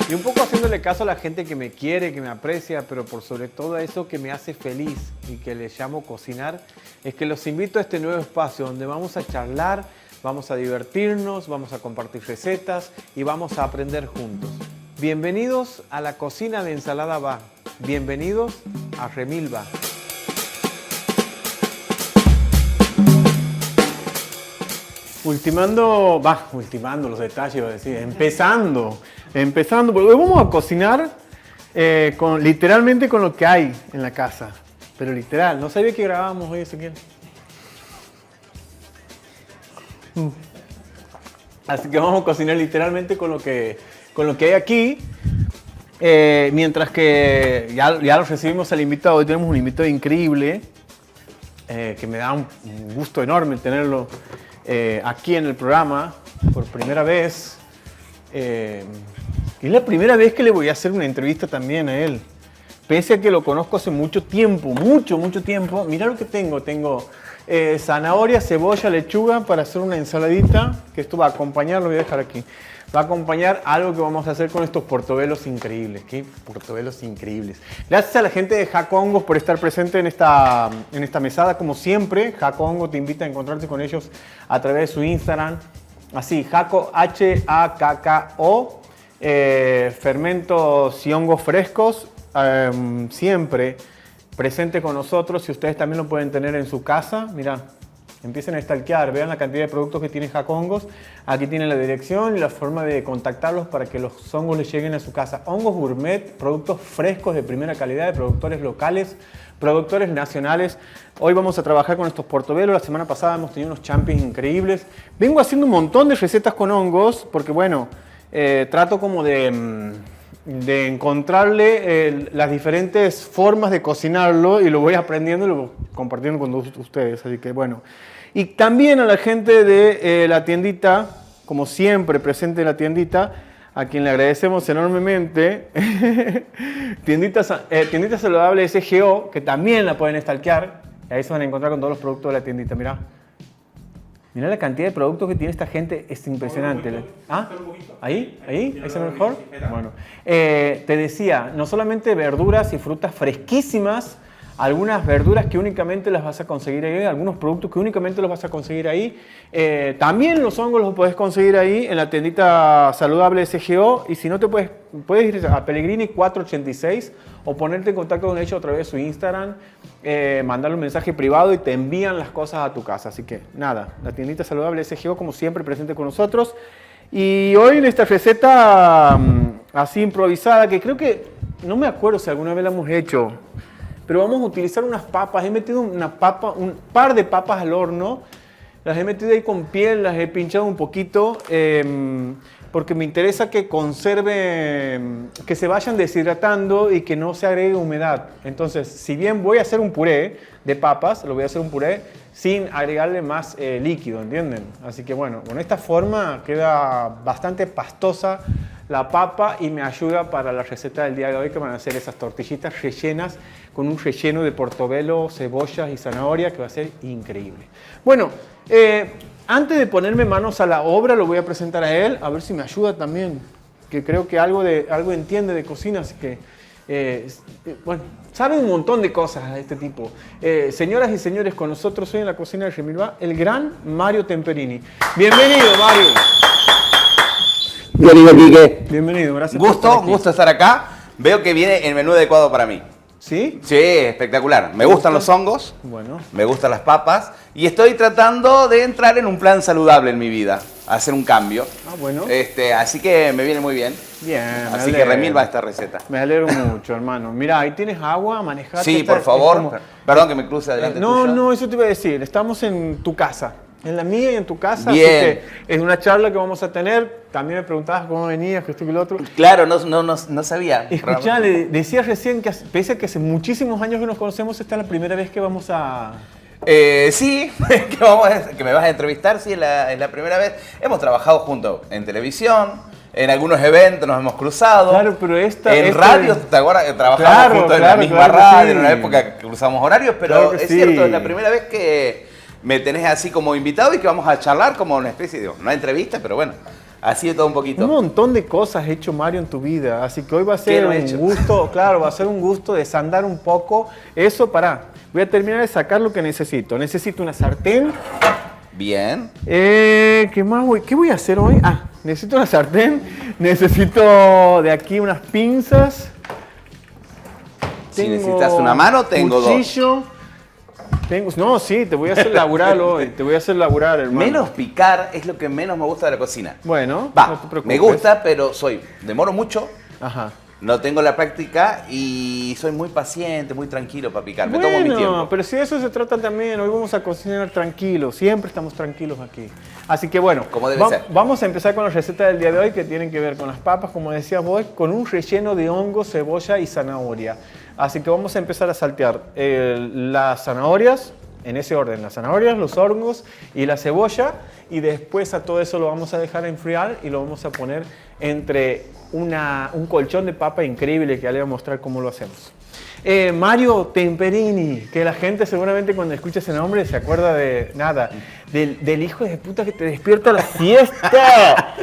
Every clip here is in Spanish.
Y un poco haciéndole caso a la gente que me quiere, que me aprecia, pero por sobre todo a eso que me hace feliz y que le llamo cocinar, es que los invito a este nuevo espacio donde vamos a charlar, vamos a divertirnos, vamos a compartir recetas y vamos a aprender juntos. Bienvenidos a la cocina de Ensalada Va. Bienvenidos a Remil Va. Ultimando los detalles, iba a decir, empezando, porque hoy vamos a cocinar literalmente con lo que hay en la casa, pero literal, no sabía que grabábamos hoy, Ezequiel. Así que vamos a cocinar literalmente con lo que hay aquí, mientras que ya lo recibimos al invitado. Hoy tenemos un invitado increíble, que me da un gusto enorme tenerlo aquí en el programa por primera vez. Y es la primera vez que le voy a hacer una entrevista también a él. Pese a que lo conozco hace mucho tiempo, mucho tiempo. Mirá lo que tengo. Tengo zanahoria, cebolla, lechuga para hacer una ensaladita. Que esto va a acompañar, lo voy a dejar aquí. Va a acompañar algo que vamos a hacer con estos portobelos increíbles. ¡Qué portobelos increíbles! Gracias a la gente de Jaco Hongos por estar presente en esta mesada. Como siempre, Jaco Hongos te invita a encontrarte con ellos a través de su Instagram. Así, Jaco, H-A-K-K-O. Fermentos y hongos frescos. Siempre presente con nosotros. Si ustedes también lo pueden tener en su casa, mirá. Empiecen a stalkear, vean la cantidad de productos que tiene Jaco Hongos. Aquí tienen la dirección y la forma de contactarlos para que los hongos les lleguen a su casa. Hongos gourmet, productos frescos de primera calidad, de productores locales, productores nacionales. Hoy vamos a trabajar con estos portobelos. La semana pasada hemos tenido unos champions increíbles. Vengo haciendo un montón de recetas con hongos porque, bueno, trato como de encontrarle las diferentes formas de cocinarlo y lo voy aprendiendo y lo voy compartiendo con ustedes. Así que bueno. Y también a la gente de la tiendita, como siempre presente en la tiendita, a quien le agradecemos enormemente. tiendita Saludable SGO, que también la pueden stalkear. Ahí se van a encontrar con todos los productos de la tiendita. Mirá. Mirá la cantidad de productos que tiene esta gente, es impresionante. ¿Ah? ¿Ahí? ¿Ahí es el mejor? Bueno, te decía, no solamente verduras y frutas fresquísimas, algunas verduras que únicamente las vas a conseguir ahí, algunos productos que únicamente los vas a conseguir ahí. También los hongos los podés conseguir ahí en la tiendita Saludable SGO. Y si no, puedes ir a Pellegrini 486 o ponerte en contacto con ellos a través de su Instagram, mandarle un mensaje privado y te envían las cosas a tu casa. Así que nada, la tiendita Saludable SGO como siempre presente con nosotros. Y hoy en esta receta así improvisada, que creo que, no me acuerdo si alguna vez la hemos hecho, pero vamos a utilizar unas papas. He metido un par de papas al horno. Las he metido ahí con piel, las he pinchado un poquito, porque me interesa que conserve, que se vayan deshidratando y que no se agregue humedad. Entonces, si bien voy a hacer un puré de papas, lo voy a hacer un puré sin agregarle más líquido, ¿entienden? Así que bueno, con esta forma queda bastante pastosa la papa y me ayuda para la receta del día de hoy, que van a ser esas tortillitas rellenas con un relleno de portobelo, cebollas y zanahoria, que va a ser increíble. Bueno, antes de ponerme manos a la obra, lo voy a presentar a él, a ver si me ayuda también, que creo que algo entiende de cocina, así que, bueno, sabe un montón de cosas este tipo. Señoras y señores, con nosotros hoy en la cocina de Remil Va, el gran Mario Temperini. Bienvenido, Mario. Bienvenido, Quique. Bienvenido, gracias. Gusto estar acá. Veo que viene el menú adecuado para mí. ¿Sí? Sí, espectacular. Me gustan los hongos, bueno, me gustan las papas y estoy tratando de entrar en un plan saludable en mi vida, hacer un cambio. Ah, bueno. Así que me viene muy bien. Bien. Así que Remil Va esta receta. Me alegro mucho, hermano. Mira, ahí tienes agua, manejate. Sí, por favor. Perdón que me cruce adelante. No, eso te iba a decir. Estamos en tu casa. En la mía y en tu casa. Bien. Así que es una charla que vamos a tener. También me preguntabas cómo venías, que esto y lo otro. Claro, no sabía. Escuchá, le decías recién que pese a que hace muchísimos años que nos conocemos, esta es la primera vez que vamos a... Sí, que me vas a entrevistar, sí, es la primera vez. Hemos trabajado juntos en televisión, en algunos eventos nos hemos cruzado. Claro, pero en radio, ¿te acuerdas? Trabajamos juntos en la misma radio, en una época que cruzamos horarios, pero es cierto, es la primera vez que me tenés así como invitado y que vamos a charlar como una especie de, no entrevista, pero bueno, Así de todo un poquito. Un montón de cosas has hecho, Mario, en tu vida, así que hoy va a ¿Qué ser no he un hecho? gusto, claro, va a ser un gusto desandar un poco. Eso, voy a terminar de sacar lo que necesito. Necesito una sartén. Bien. ¿Qué más qué voy a hacer hoy? Necesito una sartén, necesito de aquí unas pinzas. Si necesitas una mano, tengo cuchillo. No, sí, te voy a hacer laburar hoy, te voy a hacer laburar, hermano. Menos picar es lo que menos me gusta de la cocina. Bueno, Va, no te preocupes. me gusta, pero demoro mucho, Ajá. no tengo la práctica y soy muy paciente, muy tranquilo para picar. Me tomo mi tiempo. Pero si de eso se trata también, hoy vamos a cocinar tranquilos, siempre estamos tranquilos aquí. Así que bueno, Como debe ser. vamos a empezar con la receta del día de hoy que tienen que ver con las papas, como decías vos, con un relleno de hongo, cebolla y zanahoria. Así que vamos a empezar a saltear las zanahorias, en ese orden, las zanahorias, los hongos y la cebolla, y después a todo eso lo vamos a dejar enfriar y lo vamos a poner entre un colchón de papa increíble que ya le voy a mostrar cómo lo hacemos. Mario Temperini, que la gente seguramente cuando escucha ese nombre se acuerda de nada, del hijo de puta que te despierta a la fiesta.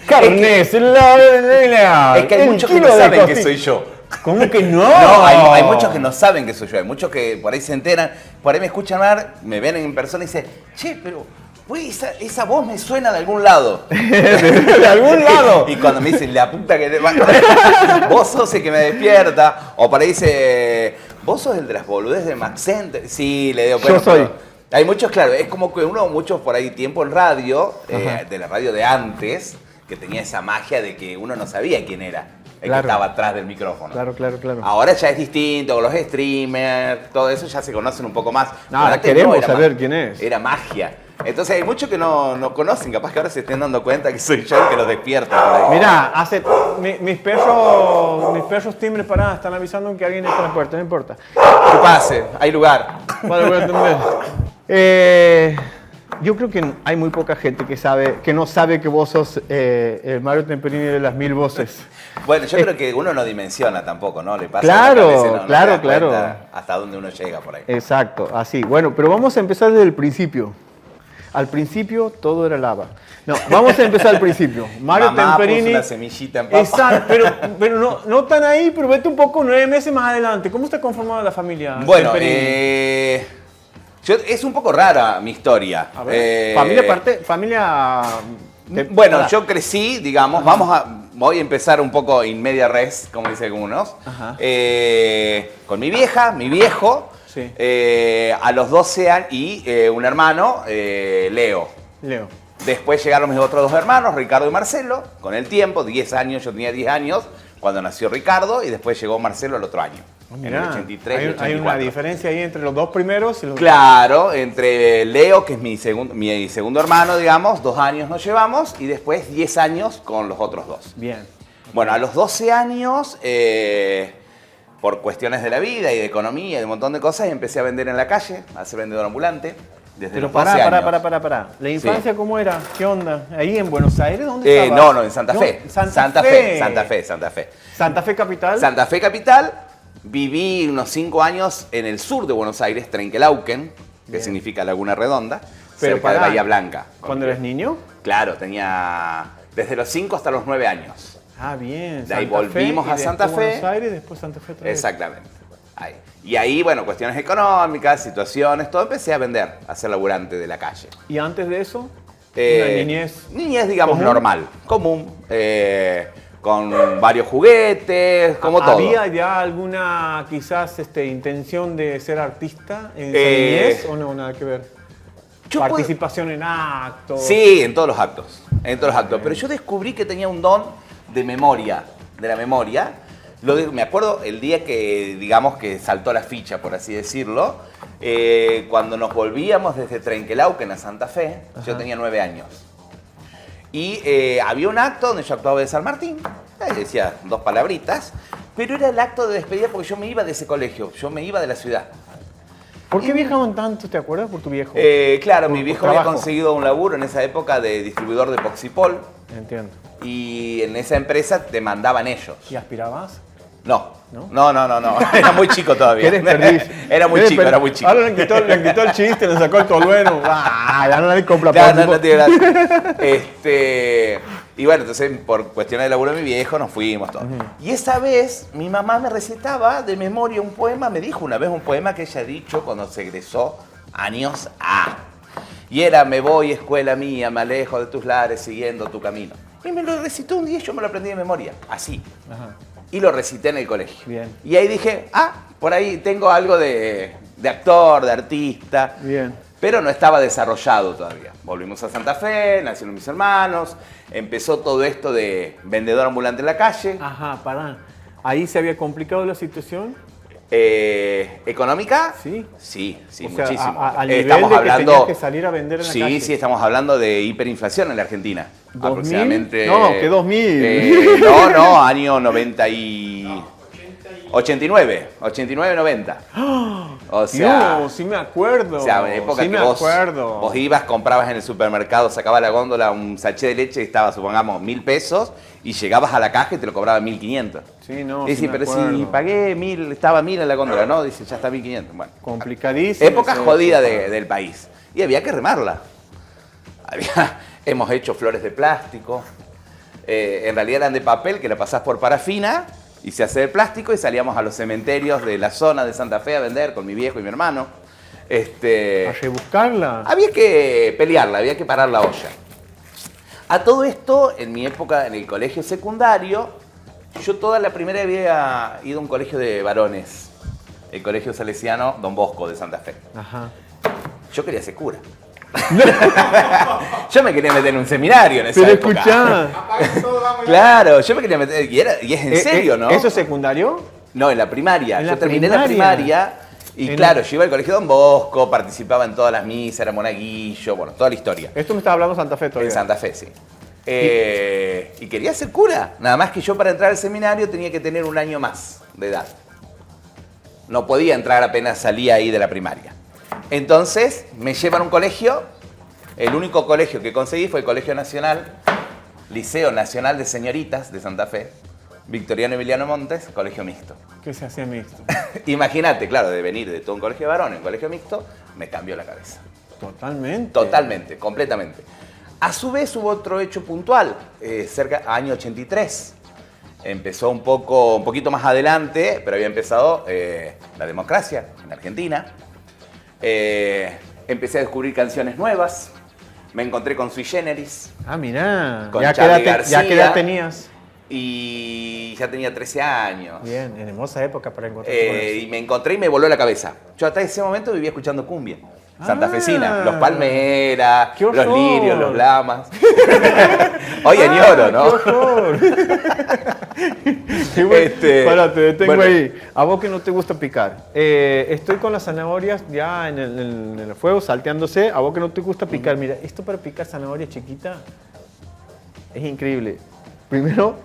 Carnes, Es que hay muchos que no saben que soy yo. ¿Cómo que no? No, hay muchos que no saben que soy yo. Hay muchos que por ahí se enteran, por ahí me escuchan hablar, me ven en persona y dicen, che, pero güey, esa voz me suena de algún lado. ¿De algún lado? Y cuando me dicen, la puta que te vos sos el que me despierta. O por ahí dice, vos sos el de las boludeces de Max Center. Sí, le digo, Yo soy. Hay muchos, claro, es como que muchos por ahí tiempo en radio, de la radio de antes, que tenía esa magia de que uno no sabía quién era el que estaba atrás del micrófono. Claro. Ahora ya es distinto, con los streamers, todo eso ya se conocen un poco más. No, ahora queremos saber quién es. Era magia. Entonces hay muchos que no conocen, capaz que ahora se estén dando cuenta que soy yo el que los despierta. Mirá, mis perros timbre pará, están avisando que alguien está en la puerta, no importa. Que pase, hay lugar. Vale, voy a atender. Yo creo que hay muy poca gente que no sabe que vos sos el Mario Temperini de las 1000 voces. Bueno, yo creo que uno no dimensiona tampoco, ¿no? Le pasa Claro, claro. claro. Hasta dónde uno llega por ahí. Exacto, así. Bueno, pero vamos a empezar desde el principio. Al principio todo era lava. No, vamos a empezar al principio. Mario Mamá Temperini. puso una semillita en papa. Exacto, pero no tan ahí, pero vete un poco 9 meses más adelante. ¿Cómo está conformada la familia? Bueno, Temperini? es un poco rara mi historia. A ver, familia. Bueno, yo crecí, digamos, voy a empezar un poco in media res, como dicen algunos, con mi vieja, mi viejo, Sí. a los 12 años y un hermano, Leo. Después llegaron mis otros dos hermanos, Ricardo y Marcelo, con el tiempo, 10 años, yo tenía 10 años cuando nació Ricardo y después llegó Marcelo el otro año. Mirá, en el 83 y 84. hay una diferencia ahí entre los dos primeros y los Claro, entre Leo, que es mi segundo hermano, digamos, 2 años nos llevamos, y después 10 años con los otros dos. Bien. Bueno, a los 12 años, por cuestiones de la vida y de economía y de un montón de cosas, empecé a vender en la calle, a ser vendedor ambulante, desde Pero los 12 años. pará. ¿La infancia Sí. cómo era? ¿Qué onda? ¿Ahí en Buenos Aires? ¿Dónde estabas? No, en Santa Fe. No, Santa Fe. ¿Santa Fe capital? Santa Fe capital. Viví unos 5 años en el sur de Buenos Aires, Trenquelauquen, que Bien. significa Laguna Redonda, Pero cerca de pará, Bahía Blanca. ¿Cuándo eres niño? Claro, tenía desde los 5 hasta los 9 años. Ah, bien. De ahí Santa volvimos Fe, y a Santa después Fe. Buenos Aires y después Santa Fe otra vez. Exactamente. Ahí. Y ahí, bueno, cuestiones económicas, situaciones, todo, empecé a vender, a ser laburante de la calle. ¿Y antes de eso? Una niñez. Niñez, digamos, ¿común? normal, común, con varios juguetes, como todo. ¿Había ya alguna, quizás, intención de ser artista en esa niñez o no? Nada que ver. Participación en actos. Sí, en todos los actos, Pero yo descubrí que tenía un don de memoria, de la memoria. Me acuerdo el día que, digamos, que saltó la ficha, por así decirlo, cuando nos volvíamos desde Trenquelauquen a Santa Fe. Ajá. Yo tenía 9 años. Y había un acto donde yo actuaba de San Martín, decía 2 palabritas, pero era el acto de despedida porque yo me iba de ese colegio, yo me iba de la ciudad. ¿Por qué viajaban tanto, te acuerdas, por tu viejo? Claro, mi viejo había conseguido un laburo en esa época de distribuidor de Poxipol. Entiendo. Y en esa empresa te mandaban ellos. ¿Y aspirabas? No. Era muy chico todavía. ¿Qué desperdicio? Era muy chico. Ahora le quitó el chiste, le sacó el tolueno. Ya no le compra no tiene gracia. Y bueno, entonces por cuestiones de laburo de mi viejo nos fuimos todos. Y esa vez mi mamá me recitaba de memoria un poema, me dijo una vez un poema que ella ha dicho cuando se egresó años A. Y era: me voy, escuela mía, me alejo de tus lares siguiendo tu camino. Y me lo recitó un día y yo me lo aprendí de memoria, así. Ajá. Y lo recité en el colegio. Bien. Y ahí dije, por ahí tengo algo de actor, de artista. Bien. Pero no estaba desarrollado todavía. Volvimos a Santa Fe, nacieron mis hermanos, empezó todo esto de vendedor ambulante en la calle. Ajá, pará. ¿Ahí se había complicado la situación? ¿Económica? Sí. Sí, sí, O sea, muchísimo. al nivel de que tenías que salir a vender en la calle. Sí, estamos hablando de hiperinflación en la Argentina. 2000. Aproximadamente. No, que 2000. No, año 90 y... 89, 90. O sea, No, sí me acuerdo. o sea, época sí que me vos acuerdo. ibas, comprabas en el supermercado, sacabas la góndola un sachet de leche y estaba, supongamos, 1.000 pesos y llegabas a la caja y te lo cobraban 1.500. Sí, no, Y dice, sí me pero acuerdo. si pagué 1.000, estaba 1.000 en la góndola, ¿no? Dice, ya está 1.500. Bueno, Complicadísimo. época esa jodida época. del país. Y había que remarla. Hemos hecho flores de plástico. En realidad eran de papel que la pasás por parafina y se hace de plástico y salíamos a los cementerios de la zona de Santa Fe a vender con mi viejo y mi hermano. A rebuscarla. Había que pelearla, había que parar la olla. A todo esto, en mi época en el colegio secundario, yo toda la primera había ido a un colegio de varones, el colegio salesiano Don Bosco de Santa Fe. Ajá. Yo quería ser cura. Yo me quería meter en un seminario en esa Pero época. escuchá. Claro, yo me quería meter, y es en serio, ¿no? ¿Eso es secundario? No, en la primaria. ¿En Yo la terminé la primaria y En- claro, yo iba al colegio Don Bosco, participaba en todas las misas, era monaguillo, bueno, toda la historia. Esto me estaba hablando Santa Fe todavía. En Santa Fe, sí. Y quería ser cura. Nada más que yo para entrar al seminario tenía que tener un año más de edad. No podía entrar apenas salía ahí de la primaria. Entonces me llevan a un colegio. El único colegio que conseguí fue el Colegio Nacional, Liceo Nacional de Señoritas de Santa Fe, Victoriano Emiliano Montes, colegio mixto. ¿Qué se hacía mixto? Imagínate, claro, de venir de todo un colegio de varones a un colegio mixto, me cambió la cabeza. Totalmente. Totalmente, completamente. A su vez hubo otro hecho puntual, cerca año 83. Empezó un poquito más adelante, pero había empezado la democracia en Argentina. Empecé a descubrir canciones nuevas. Me encontré con Sui Generis Ah, mirá. Con ¿Ya Charly qué García. edad tenías? y ya tenía 13 años. Bien, en hermosa época para encontrarte con eso. Y me encontré y me voló la cabeza. Yo hasta ese momento vivía escuchando cumbia. Santafesina, los Palmeras, ¡Qué los horror! Lirios, los Lamas. Hoy añoro, ¿no? ¡Qué horror! Pará, te detengo bueno. ahí. A vos que no te gusta picar. Estoy con las zanahorias ya en el fuego, salteándose. A vos que no te gusta picar. Mira, esto para picar zanahoria chiquita es increíble. Primero,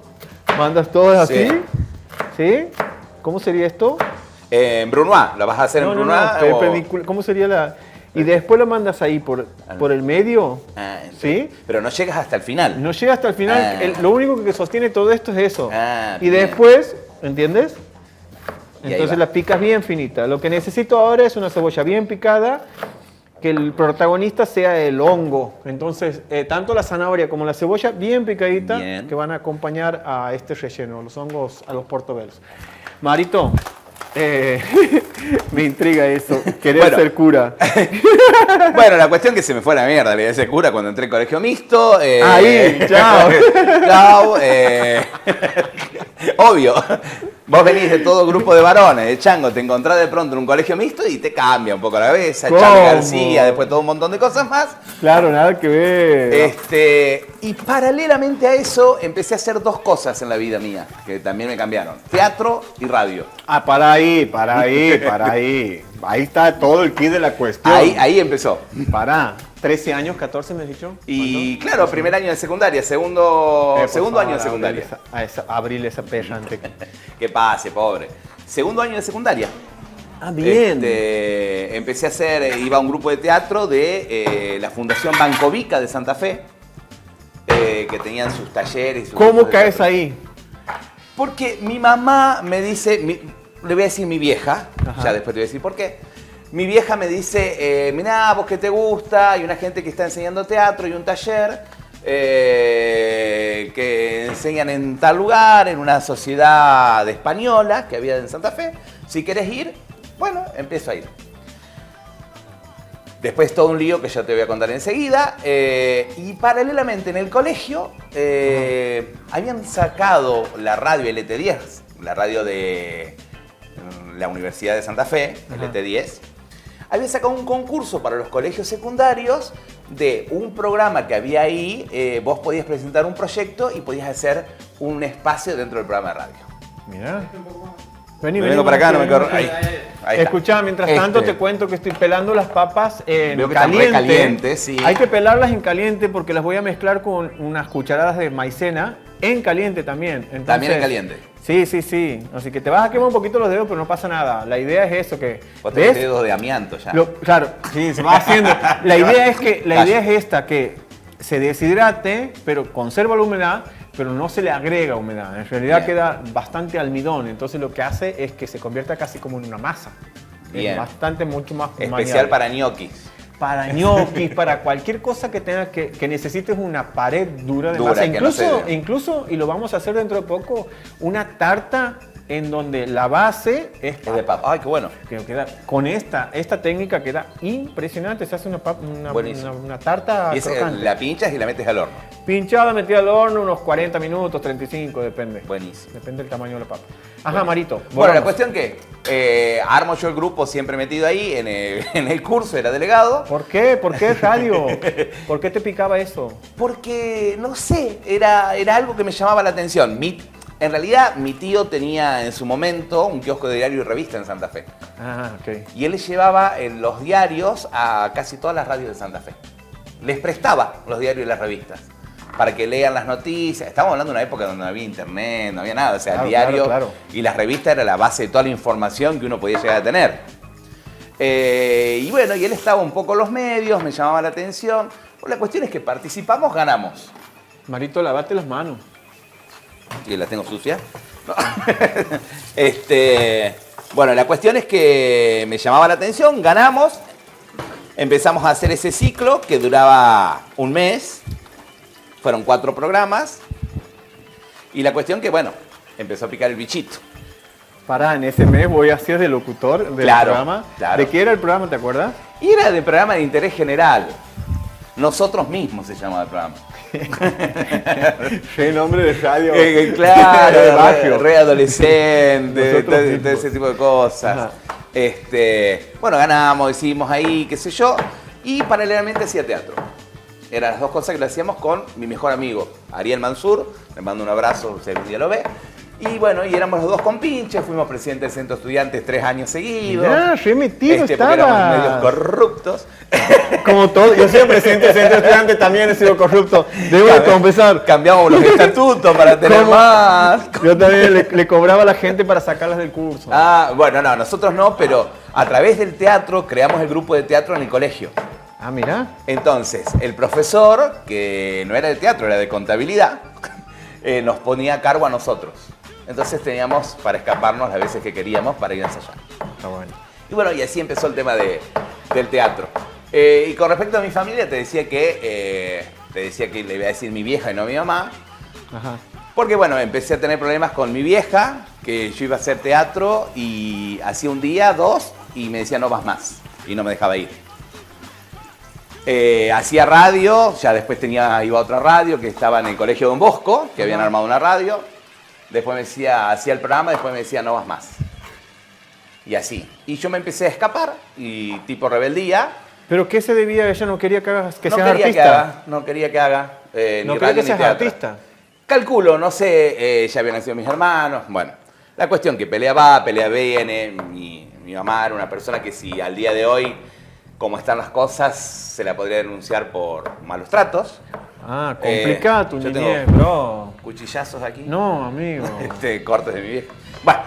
mandas todas Sí. así. ¿Sí? ¿Cómo sería esto? En Brunois, ¿la vas a hacer en Brunois? o- ¿Cómo sería la...? Y después lo mandas ahí por el medio. Ah, ¿Sí? Pero no llegas hasta el final. No llega hasta el final. Ah. Lo único que sostiene todo esto es eso. Ah, y bien. después, ¿entiendes? Y ahí Entonces va. la picas bien finita. Lo que necesito ahora es una cebolla bien picada, que el protagonista sea el hongo. Entonces, tanto la zanahoria como la cebolla bien picadita, Bien. que van a acompañar a este relleno, los hongos a los portobelos. Marito, me intriga eso, querer Bueno. ser cura. Bueno, la cuestión que se me fue a la mierda, le ese cura cuando entré en colegio mixto. Ahí, chao. Chao. Obvio, vos venís de todo grupo de varones, de chango, te encontrás de pronto en un colegio mixto y te cambia un poco la cabeza. ¿Cómo? Charly García, después todo un montón de cosas más. Claro, nada que ver. Y paralelamente a eso empecé a hacer dos cosas en la vida mía, que también me cambiaron. Teatro y radio. Ah, para ahí. Ahí está todo el kit de la cuestión. Ahí empezó. Pará, 13 años, 14 me has dicho. Y claro, primer año de secundaria, segundo Por año favor, de secundaria. Abrirle esa perrante. Que pase, pobre. Segundo año de secundaria. Ah, bien. Empecé a hacer, iba a un grupo de teatro de la Fundación Bancovica de Santa Fe, que tenían sus talleres. Sus ¿Cómo grupos de caes teatro. ahí? Porque mi mamá me dice, le voy a decir mi vieja, Ajá. ya después te voy a decir por qué. Mi vieja me dice, mirá, vos que te gusta, hay una gente que está enseñando teatro y un taller, enseñan en tal lugar, en una sociedad española que había en Santa Fe. Si querés ir, bueno, empiezo a ir. Después todo un lío que yo te voy a contar enseguida. Y paralelamente en el colegio habían sacado la radio LT10, la radio de la Universidad de Santa Fe, LT10. Habían sacado un concurso para los colegios secundarios de un programa que había ahí. Vos podías presentar un proyecto y podías hacer un espacio dentro del programa de radio. Mira. Vengo para acá, no me corro. Ahí está. Escuchá, mientras tanto te cuento que estoy pelando las papas en Veo que caliente. están recalientes, sí. Hay que pelarlas en caliente porque las voy a mezclar con unas cucharadas de maicena en caliente también. Entonces, También en caliente. Sí. Así que te vas a quemar un poquito los dedos, pero no pasa nada. La idea es eso, que... Vos tenés dedos de amianto ya. Claro, sí, se va haciendo. La idea es que la idea es esta, que se deshidrate, pero conserva la humedad, pero no se le agrega humedad. En realidad queda bastante almidón. Entonces lo que hace es que se convierta casi como en una masa. Bien. Es bastante, mucho más Especial maniable. para ñoquis. Para ñoquis, para cualquier cosa que tengas que necesites una pared dura de Dura, masa. que no se Incluso, y lo vamos a hacer dentro de poco, una tarta en donde la base es Es de papa. Ay, qué bueno. que queda, con esta técnica queda impresionante. Se hace una tarta Y esa, crocante. la pinchas y la metes al horno. Pinchada, metida al horno, unos 40 minutos, 35, depende. Buenísimo. Depende del tamaño de la papa. Ajá, Marito. Bueno, la volvamos. cuestión que armo yo el grupo siempre metido ahí en el curso, era delegado. ¿Por qué? ¿Por qué radio? ¿Por qué te picaba eso? Porque, no sé, era algo que me llamaba la atención. En realidad, mi tío tenía en su momento un kiosco de diario y revista en Santa Fe. Ah, ok. Y él le llevaba los diarios a casi todas las radios de Santa Fe. Les prestaba los diarios y las revistas para que lean las noticias. Estamos hablando de una época donde no había internet, no había nada. O sea, Claro, el diario claro. y las revistas era la base de toda la información que uno podía llegar a tener. Y bueno, y él estaba un poco en los medios, me llamaba la atención. Pues la cuestión es que participamos, ganamos. Marito, lavate las manos. Y la tengo sucia. No. Bueno, la cuestión es que me llamaba la atención, ganamos, empezamos a hacer ese ciclo que duraba un mes, fueron 4 programas, y la cuestión que, bueno, empezó a picar el bichito. Pará, en ese mes voy a ser de locutor del programa. Claro. ¿De qué era el programa, te acuerdas? Y era de programa de interés general. Nosotros mismos se llamaba el programa. Qué nombre de radio. Claro, de barrio. Readolescente, Nosotros todo mismos. ese tipo de cosas. Ajá. Bueno, ganamos, hicimos ahí, qué sé yo, y paralelamente hacía teatro. Eran las dos cosas que lo hacíamos con mi mejor amigo, Ariel Mansur, le mando un abrazo si algún día lo ve. Y bueno, y éramos los dos compinches, fuimos presidente del Centro de Estudiantes 3 años seguidos. Mirá, re metido porque estaba. éramos medios corruptos. Como todo, yo soy presidente del centro de estudiantes, también he sido corrupto. Debo de confesar. Cambiamos los estatutos para tener ¿Cómo? más. Yo también le cobraba a la gente para sacarlas del curso. Ah, bueno, no, nosotros no, pero a través del teatro creamos el grupo de teatro en el colegio. Ah, mirá. Entonces, el profesor, que no era de teatro, era de contabilidad, nos ponía a cargo a nosotros. Entonces teníamos para escaparnos las veces que queríamos para ir a ensayar. Está bueno. Y bueno, y así empezó el tema del teatro. Y con respecto a mi familia, te decía que le iba a decir mi vieja y no mi mamá. Ajá. Porque bueno, empecé a tener problemas con mi vieja, que yo iba a hacer teatro y hacía un día, 2, y me decía no vas más. Y no me dejaba ir. Hacía radio, ya después iba a otra radio que estaba en el colegio Don Bosco, que habían armado una radio. Después me decía, hacía el programa, después me decía no vas más. Y así. Y yo me empecé a escapar, y tipo rebeldía. ¿Pero qué se debía? Ella no quería que No seas quería artista. que haga, no quería que haga. No ni quería radio que ni seas teatro. artista. Calculo, no sé, ya habían nacido mis hermanos. Bueno, la cuestión que pelea va, pelea viene. Mi mamá era una persona que si al día de hoy, como están las cosas, se la podría denunciar por malos tratos. Ah, complicado tu yo niñez, tengo- bro. Cuchillazos aquí. No, amigo. Cortes de mi vieja. Bueno,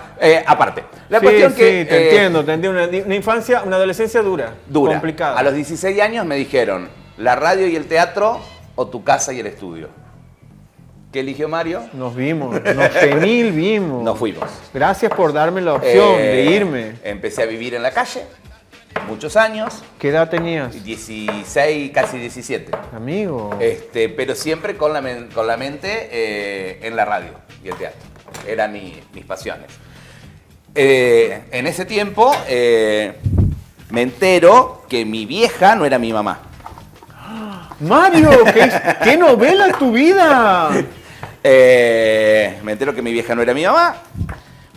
aparte. La Sí, cuestión sí, que... te entiendo. Una infancia, una adolescencia dura. Dura. Complicada. A los 16 años me dijeron, la radio y el teatro o tu casa y el estudio. ¿Qué eligió Mario? Nos vimos, nos senil vimos. Nos fuimos. Gracias por darme la opción de irme. Empecé a vivir en la calle. muchos años. ¿Qué edad tenías? 16, casi 17. Amigo. Pero siempre con la mente en la radio y el teatro. Eran mis pasiones. En ese tiempo me entero que mi vieja no era mi mamá. Mario, ¿qué novela es tu vida? Me entero que mi vieja no era mi mamá.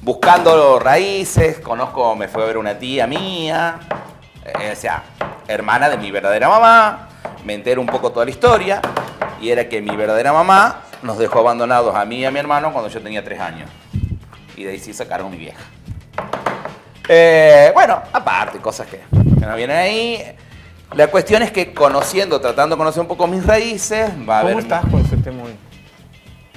Buscando raíces, me fue a ver una tía mía, o sea, hermana de mi verdadera mamá. Me entero un poco toda la historia y era que mi verdadera mamá nos dejó abandonados a mí y a mi hermano cuando yo tenía 3 años. Y de ahí sí sacaron a mi vieja. Bueno, aparte, cosas que no vienen ahí. La cuestión es que tratando de conocer un poco mis raíces, ¿Cómo estás con ese tema hoy?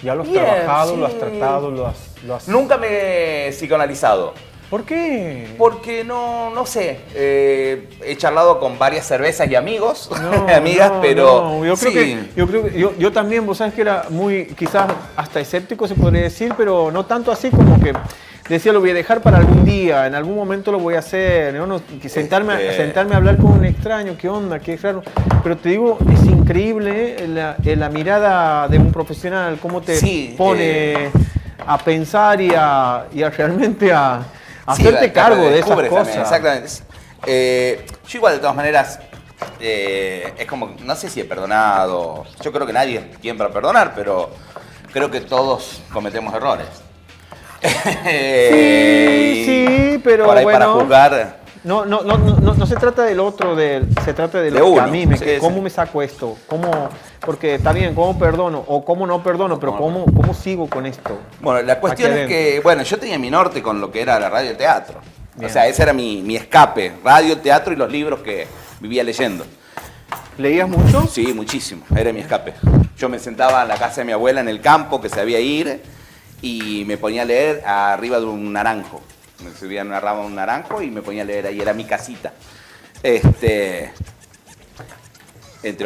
¿Ya lo has trabajado, sí. lo has tratado, lo has... Nunca me he psicoanalizado. ¿Por qué? Porque no sé, he charlado con varias cervezas y amigos, No, amigas, no, pero no. Yo también, vos sabes que era muy, quizás hasta escéptico se podría decir, pero no tanto así como que decía lo voy a dejar para algún día, en algún momento lo voy a hacer, ¿no? Sentarme a hablar con un extraño, qué onda, qué raro. Pero te digo, es increíble la mirada de un profesional, cómo te pone a pensar y a realmente a hacerte cargo de esas cosas. También, exactamente. Yo igual, de todas maneras, es como, no sé si he perdonado. Yo creo que nadie es quien para perdonar, pero creo que todos cometemos errores. Sí, pero por ahí bueno, para juzgar. No se trata del otro, se trata de lo que a mí cómo me saco esto, porque está bien, cómo perdono o cómo no perdono, pero cómo sigo con esto. Bueno, la cuestión es que, yo tenía mi norte con lo que era la radio y el teatro. Bien. O sea, ese era mi escape, radio, teatro y los libros que vivía leyendo. ¿Leías mucho? Sí, muchísimo, era mi escape. Yo me sentaba en la casa de mi abuela en el campo, que sabía ir, y me ponía a leer arriba de un naranjo. Me subía en una rama de un naranjo y me ponía a leer ahí, era mi casita. Entre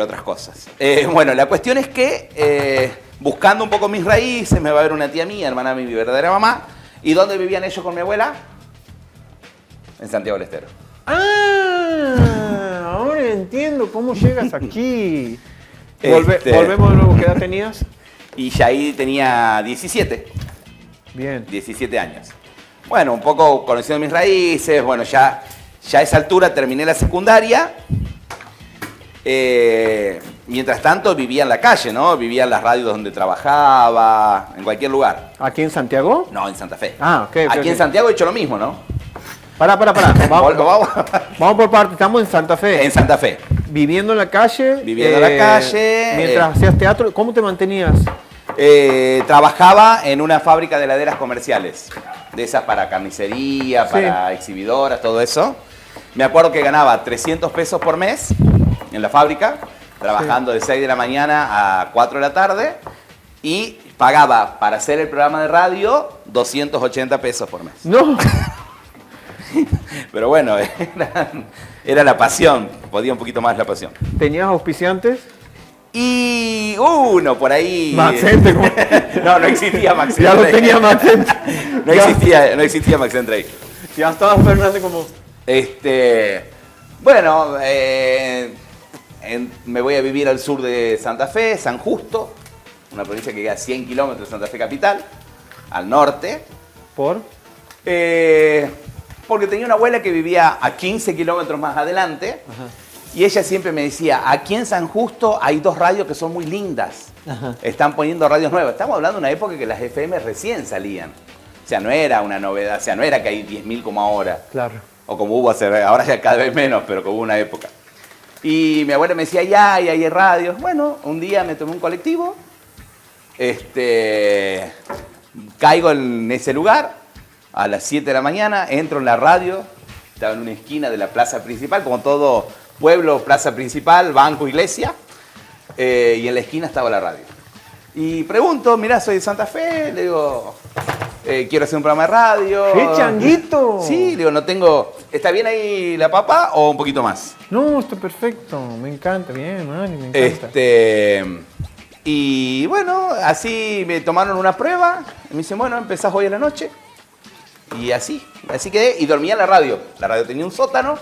otras cosas. Bueno, la cuestión es que buscando un poco mis raíces, me va a ver una tía mía, hermana de mi verdadera mamá. ¿Y dónde vivían ellos con mi abuela? En Santiago del Estero. Ah, ahora entiendo cómo llegas aquí. Volvemos de nuevo, ¿qué edad tenías? Y ya ahí tenía 17. Bien. 17 años. Bueno, un poco conociendo mis raíces, bueno, ya a esa altura terminé la secundaria. Mientras tanto vivía en la calle, ¿no? Vivía en las radios donde trabajaba, en cualquier lugar. ¿Aquí en Santiago? No, en Santa Fe. Ah, ok. Aquí en Santiago he hecho lo mismo, ¿no? Pará. Vamos por parte, estamos en Santa Fe. En Santa Fe. Viviendo en la calle. Viviendo en la calle. Mientras hacías teatro, ¿cómo te mantenías? Trabajaba en una fábrica de heladeras comerciales, de esas para carnicería, para exhibidoras, todo eso. Me acuerdo que ganaba 300 pesos por mes en la fábrica, trabajando de 6 de la mañana a 4 de la tarde, y pagaba para hacer el programa de radio 280 pesos por mes. No. Pero bueno, era la pasión, podía un poquito más la pasión. ¿Tenías auspiciantes? Y uno por ahí. Maxente. No existía Maxente. Ya lo tenía Maxente. No existía Maxente ahí. Ya estaba Fernández como. Bueno, me voy a vivir al sur de Santa Fe, San Justo, una provincia que queda a 100 kilómetros de Santa Fe capital, al norte. ¿Por? Porque tenía una abuela que vivía a 15 kilómetros más adelante. Ajá. Y ella siempre me decía, aquí en San Justo hay 2 radios que son muy lindas. Ajá. Están poniendo radios nuevas. Estamos hablando de una época que las FM recién salían. O sea, no era una novedad. O sea, no era que hay 10.000 como ahora. Claro. O como hubo ahora ya cada vez menos, pero como hubo una época. Y mi abuela me decía, ya, y hay radios. Bueno, un día me tomé un colectivo. Caigo en ese lugar a las 7 de la mañana. Entro en la radio. Estaba en una esquina de la plaza principal, como todo pueblo, plaza principal, banco, iglesia, y en la esquina estaba la radio. Y pregunto, mirá, soy de Santa Fe, le digo, quiero hacer un programa de radio. ¡Qué changuito! Sí, le digo, no tengo, ¿está bien ahí la papa o un poquito más? No, está perfecto, me encanta, bien, Mani, me encanta. Y bueno, así me tomaron una prueba, y me dicen, bueno, empezás hoy a la noche. Y así quedé, y dormía en la radio. La radio tenía un sótano.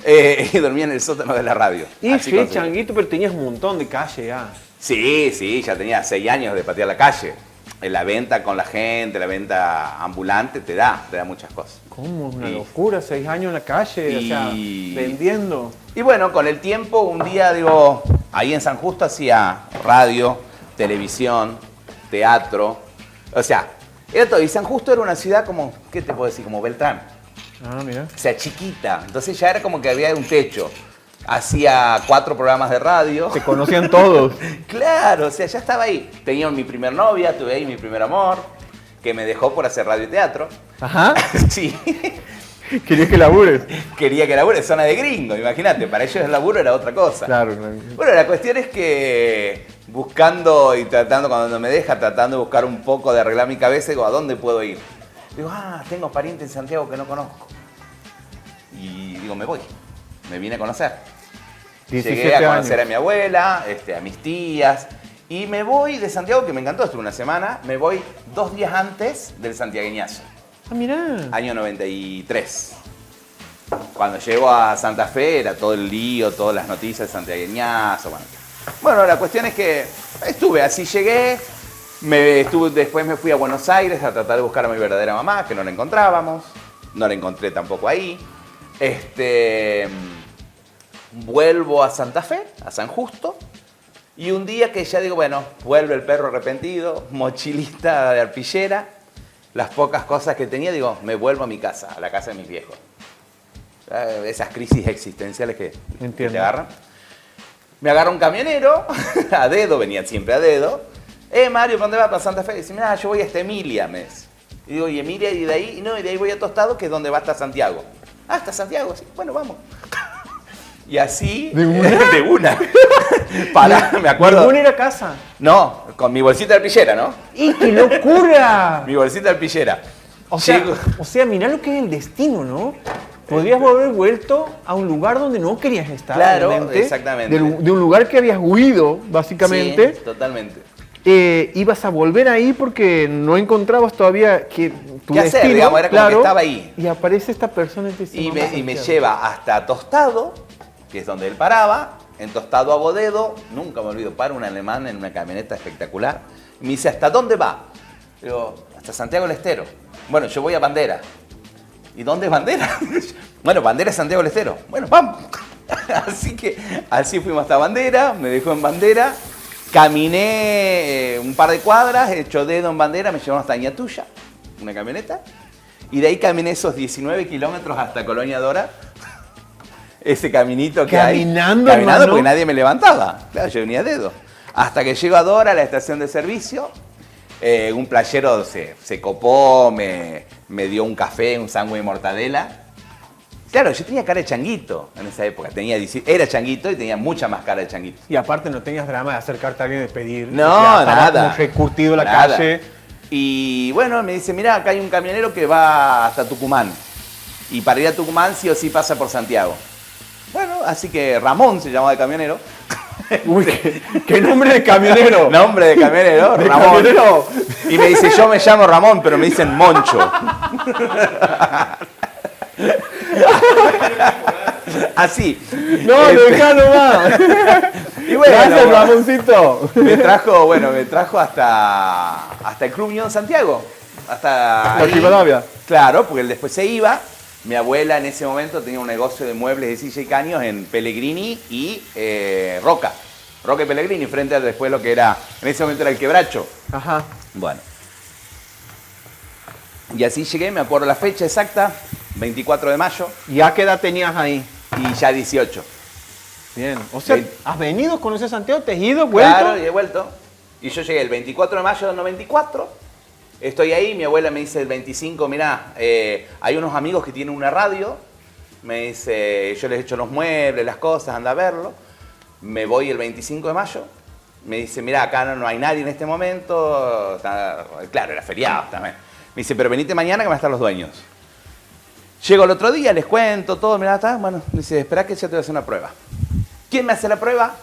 Y dormía en el sótano de la radio. Y Así sí, conseguí. changuito, pero tenías un montón de calle ya. Sí, ya tenía 6 años de patear la calle. En la venta con la gente, la venta ambulante, te da muchas cosas. ¿Cómo? Una Y- locura, 6 años en la calle, o sea, Y- vendiendo. Y bueno, con el tiempo, un día, digo, ahí en San Justo hacía radio, televisión, teatro. O sea, era todo. Y San Justo era una ciudad como, ¿qué te puedo decir? Como Beltrán. Ah, mira. O sea, chiquita. Entonces ya era como que había un techo. Hacía 4 programas de radio. Se conocían todos. Claro, o sea, ya estaba ahí. Tenía mi primer novia, tuve ahí mi primer amor, que me dejó por hacer radio y teatro. Ajá. Sí, Querías que labures. quería que labure, zona de gringo, imagínate. Para ellos el laburo era otra cosa. Claro. Bueno, la cuestión es que buscando y tratando, cuando me deja, tratando de buscar un poco de arreglar mi cabeza, digo, ¿a dónde puedo ir? Digo, tengo pariente en Santiago que no conozco. Y digo, me voy. Me vine a conocer. 17 Llegué a conocer años. a mi abuela, a mis tías. Y me voy de Santiago, que me encantó, estuve una semana. Me voy 2 días antes del santiagueñazo, Ah, mirá. año 93. Cuando llego a Santa Fe era todo el lío, todas las noticias de santiagueñazo. Bueno, la cuestión es que estuve, así llegué. Después me fui a Buenos Aires a tratar de buscar a mi verdadera mamá, que no la encontrábamos. No la encontré tampoco ahí. Vuelvo a Santa Fe, a San Justo. Y un día que ya digo, bueno, vuelve el perro arrepentido, mochilista de arpillera. Las pocas cosas que tenía, digo, me vuelvo a mi casa, a la casa de mis viejos. Esas crisis existenciales que Entiendo. te agarran. Me agarra un camionero, a dedo, venía siempre a dedo. Mario, ¿para dónde vas? Para Santa Fe. Dice, mira, yo voy hasta Emilia, me dice. Y digo, ¿y Emilia? Y de ahí, y de ahí voy a Tostado, que es donde va hasta Santiago. Hasta Santiago, sí, bueno, vamos. Y así, ¿De una? de una. Pará, me acuerdo. ¿Ninguna era casa? No, con mi bolsita de arpillera, ¿no? ¡Y qué locura! Mi bolsita de arpillera. O sea, Llego- mirá lo que es el destino, ¿no? Podrías haber vuelto a un lugar donde no querías estar. Claro, obviamente. exactamente. De un lugar que habías huido, básicamente. Sí, totalmente. Ibas a volver ahí porque no encontrabas todavía que tu ¿Qué hacer? destino, Digamos, era como que estaba ahí. Y aparece esta persona y te dice, Y "Vamos a me Santiago". lleva hasta Tostado, que es donde él paraba. En Tostado a Bodedo, nunca me olvido, para un alemán en una camioneta espectacular. Y me dice, ¿hasta dónde va? Digo, hasta Santiago del Estero. Bueno, yo voy a Bandera. ¿Y dónde es Bandera? Bueno, Bandera es Santiago del Estero. Bueno, vamos. Así fuimos hasta Bandera, me dejó en Bandera. Caminé un par de cuadras, hecho dedo en Bandera, me llevaron hasta Ñatuya, una camioneta. Y de ahí caminé esos 19 kilómetros hasta Colonia Dora. Ese caminito que Caminando, hay. Caminando hermano. porque nadie me levantaba. Claro, yo venía a dedo. Hasta que llego a Dora, a la estación de servicio. Un playero se copó, me dio un café, un sándwich de mortadela. Claro, yo tenía cara de changuito en esa época. Era changuito y tenía mucha más cara de changuito. Y aparte no tenías drama de acercarte a alguien y de pedir. No, O sea, estaba nada. como recurtido la Nada. calle. Y bueno, me dice, mira, acá hay un camionero que va hasta Tucumán. Y para ir a Tucumán sí o sí pasa por Santiago. Bueno, así que Ramón se llamaba de camionero. Uy, qué nombre de camionero. Nombre de camionero, De Ramón. camionero. Y me dice, yo me llamo Ramón, pero me dicen Moncho. Así. No, dejá nomás. Y bueno, Gracias, bueno, Ramoncito. me trajo hasta el Club Unión Santiago. Hasta La ahí. Rivadavia. Claro, porque él después se iba. Mi abuela en ese momento tenía un negocio de muebles de silla y caños en Pellegrini y Roca. Roca y Pellegrini, frente a después lo que era, en ese momento era el Quebracho. Ajá. Bueno. Y así llegué, me acuerdo la fecha exacta, 24 de mayo ¿Y a qué edad tenías ahí? y ya 18. Bien. O sea, Vein- ¿has venido, conoces a Santiago? ¿Te has ido, vuelto? Claro, y he vuelto. Y yo llegué el 24 de mayo del 94. Estoy ahí, mi abuela me dice el 25, mirá, hay unos amigos que tienen una radio. Me dice, yo les echo los muebles, las cosas, anda a verlo. Me voy el 25 de mayo. Me dice, mirá, acá no hay nadie en este momento. Claro, era feriado también. Me dice, pero venite mañana que van a estar los dueños. Llego el otro día, les cuento todo, mirá, está. Bueno, me dice, esperá que yo te voy a hacer una prueba. ¿Quién me hace la prueba?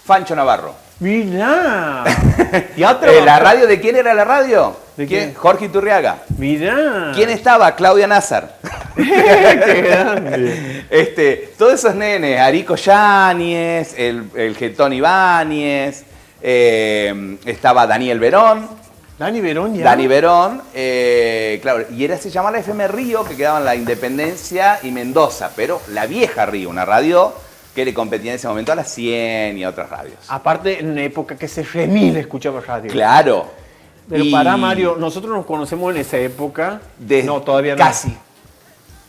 Fancho Navarro. Mirá. Ya ¿La trabajó. radio de quién era la radio? ¿De quién? Jorge Iturriaga. Mirá. ¿Quién estaba? Claudia Nazar. ¡Qué grande! Todos esos nenes, Arico Yáñez, el Getón Ibáñez, estaba Daniel Verón. Dani Verón ya. Dani Verón, claro, y se llamaba la FM Río, que quedaba en la Independencia y Mendoza, pero la vieja Río, una radio que le competía en ese momento a la 100 y a otras radios. Aparte, en una época que se remil escuchaba radio. Claro. Pero para Mario, nosotros nos conocemos en esa época. No, todavía no. Casi.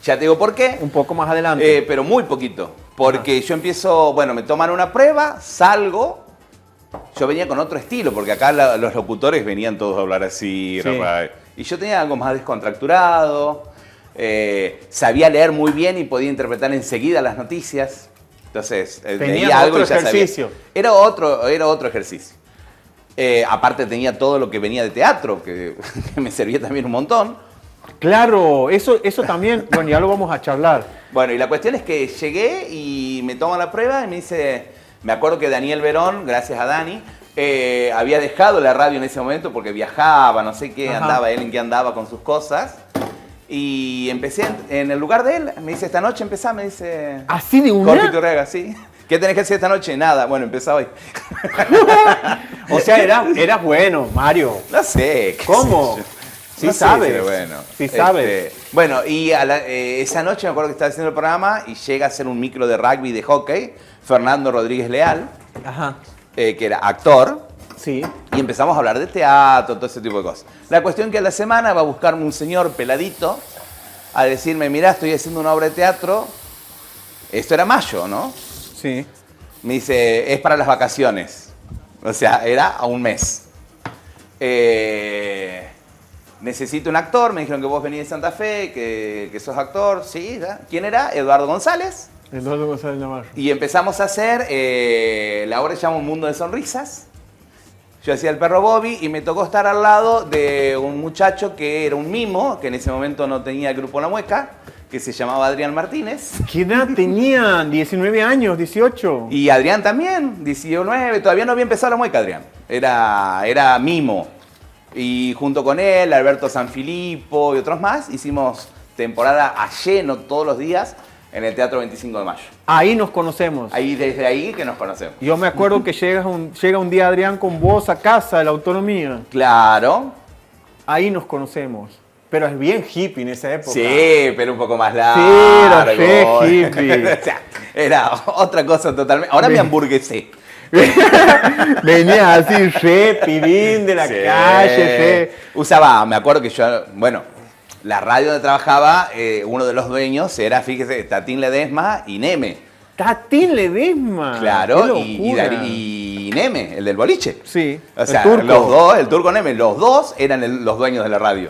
Ya te digo por qué. Un poco más adelante. Pero muy poquito. Porque yo empiezo, bueno, me toman una prueba, salgo. Yo venía con otro estilo, porque acá los locutores venían todos a hablar así. Sí. Y yo tenía algo más descontracturado. Sabía leer muy bien y podía interpretar enseguida las noticias. Entonces, tenía algo otro y ya ejercicio. Sabía. Era otro ejercicio. Aparte tenía todo lo que venía de teatro, que me servía también un montón. Claro, eso también, bueno, ya lo vamos a charlar. Bueno, y la cuestión es que llegué y me toman la prueba y me dice, me acuerdo que Daniel Verón, gracias a Dani, había dejado la radio en ese momento porque viajaba, no sé qué, andaba él en qué andaba con sus cosas. Y empecé en el lugar de él, me dice, esta noche empezá, me dice... ¿Así de una? Jorge Iturriaga, sí. ¿Qué tenés que hacer esta noche? Nada, bueno, empezá hoy. O sea, era bueno, Mario. No sé. ¿Cómo? Sí No sé sabes. si era bueno. Sí sabes. Bueno, y esa noche me acuerdo que estaba haciendo el programa y llega a hacer un micro de rugby y de hockey, Fernando Rodríguez Leal, que era actor. Sí. Y empezamos a hablar de teatro, todo ese tipo de cosas. La cuestión que a la semana va a buscarme un señor peladito a decirme, mirá, estoy haciendo una obra de teatro. Esto era mayo, ¿no? Sí. Me dice, es para las vacaciones. O sea, era a un mes. Necesito un actor. Me dijeron que vos venís de Santa Fe, que sos actor. Sí, ¿ya? ¿Quién era? Eduardo González. Eduardo González Navarro. Y empezamos a hacer, la obra se llama Un Mundo de Sonrisas. Yo hacía el perro Bobby y me tocó estar al lado de un muchacho que era un mimo, que en ese momento no tenía el grupo La Mueca, que se llamaba Adrián Martínez. ¿Qué edad tenían? 19 años, 18. Y Adrián también, 19, todavía no había empezado La Mueca, Adrián. Era mimo. Y junto con él, Alberto Sanfilippo y otros más, hicimos temporada a lleno todos los días en el Teatro 25 de Mayo. Ahí nos conocemos. Desde ahí que nos conocemos. Yo me acuerdo que llega un día Adrián con vos a casa de la Autonomía. Claro. Ahí nos conocemos. Pero es bien hippie en esa época. Sí, pero un poco más largo. Sí, era re hippie. O sea, era otra cosa totalmente. Ahora me hamburguesé. Venía así, re pirín de la calle, Usaba, me acuerdo que yo, bueno, la radio donde trabajaba, uno de los dueños era, fíjese, Tatín Ledesma y Neme. Tatín Ledesma. Claro, y Neme, el del boliche. Sí. O sea, el turco. los dos, el turco Neme, los dos eran los dueños de la radio.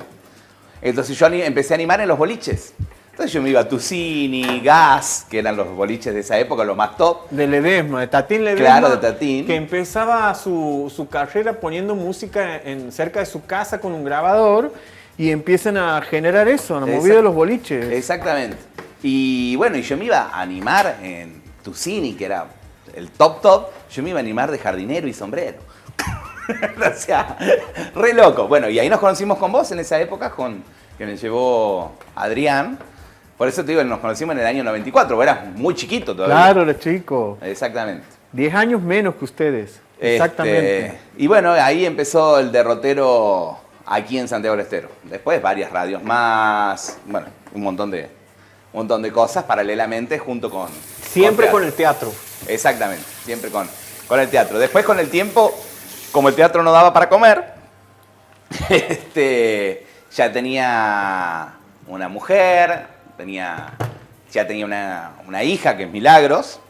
Entonces yo empecé a animar en los boliches. Entonces yo me iba a Tusini, Gas, que eran los boliches de esa época, los más top. De Ledesma, de Tatín Ledesma. Claro, de Tatín. Que empezaba su carrera poniendo música cerca de su casa con un grabador y empiezan a generar eso, la movida de los boliches. Exactamente. Y bueno, y yo me iba a animar en Tusini, que era el top, yo me iba a animar de jardinero y sombrero. O sea, re loco. Bueno, y ahí nos conocimos con vos en esa época, que me llevó Adrián. Por eso te digo, nos conocimos en el año 94, vos eras muy chiquito todavía. Claro, era chico. Exactamente. 10 años menos que ustedes. Exactamente. Y bueno, ahí empezó el derrotero aquí en Santiago del Estero. Después varias radios más, bueno, un montón de cosas paralelamente junto con... Siempre con el teatro. Exactamente, siempre con el teatro. Después con el tiempo, como el teatro no daba para comer, ya tenía una mujer, ya tenía una hija que es Milagros,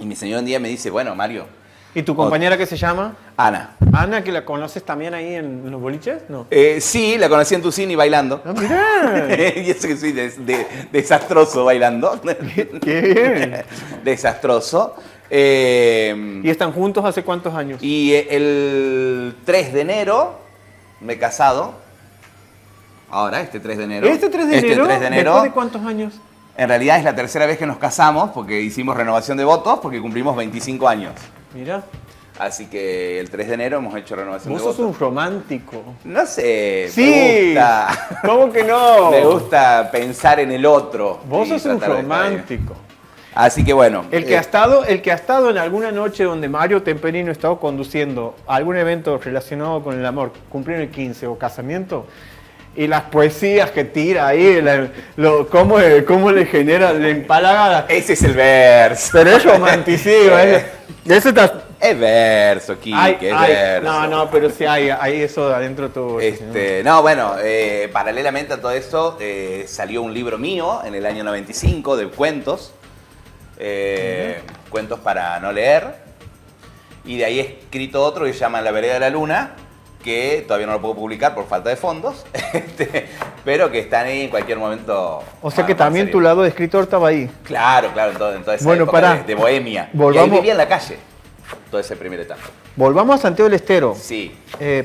y mi señor un día me dice, bueno, Mario... ¿Y tu compañera qué se llama? Ana. ¿Ana, que la conoces también ahí en los boliches? No. Sí, la conocí en Tusini bailando. Ah, mirá. Y eso que soy desastroso bailando. Qué bien. Desastroso. ¿Y están juntos hace cuántos años? Y el 3 de enero me he casado. Ahora, este 3 de enero. ¿Este 3 de enero? 3 de enero. ¿Después de cuántos años? En realidad es la tercera vez que nos casamos porque hicimos renovación de votos porque cumplimos 25 años. Mira. Así que el 3 de enero hemos hecho renovación Vos de sos voto. un romántico. No sé, Sí. me gusta. ¿Cómo que no? Me gusta pensar en el otro. Vos y sos un tratar de estar ahí. romántico. Así que bueno. El que ha estado en alguna noche donde Mario Temperino ha estado conduciendo algún evento relacionado con el amor, cumpleaños el 15 o casamiento, y las poesías que tira ahí, cómo le genera, le empalaga. Ese es el verso. Pero es romanticismo. Ese está. Es verso, Quique, es verso. No, pero sí hay eso adentro todo. No, bueno, paralelamente a todo eso, salió un libro mío en el año 95 de cuentos. Cuentos para no leer. Y de ahí he escrito otro que se llama La vereda de la luna, que todavía no lo puedo publicar por falta de fondos, pero que están ahí en cualquier momento. O sea que también tu lado de escritor estaba ahí. Claro, en toda esa época de bohemia. Y ahí vivía en la calle, toda esa primera etapa. Volvamos a Santiago del Estero. Sí.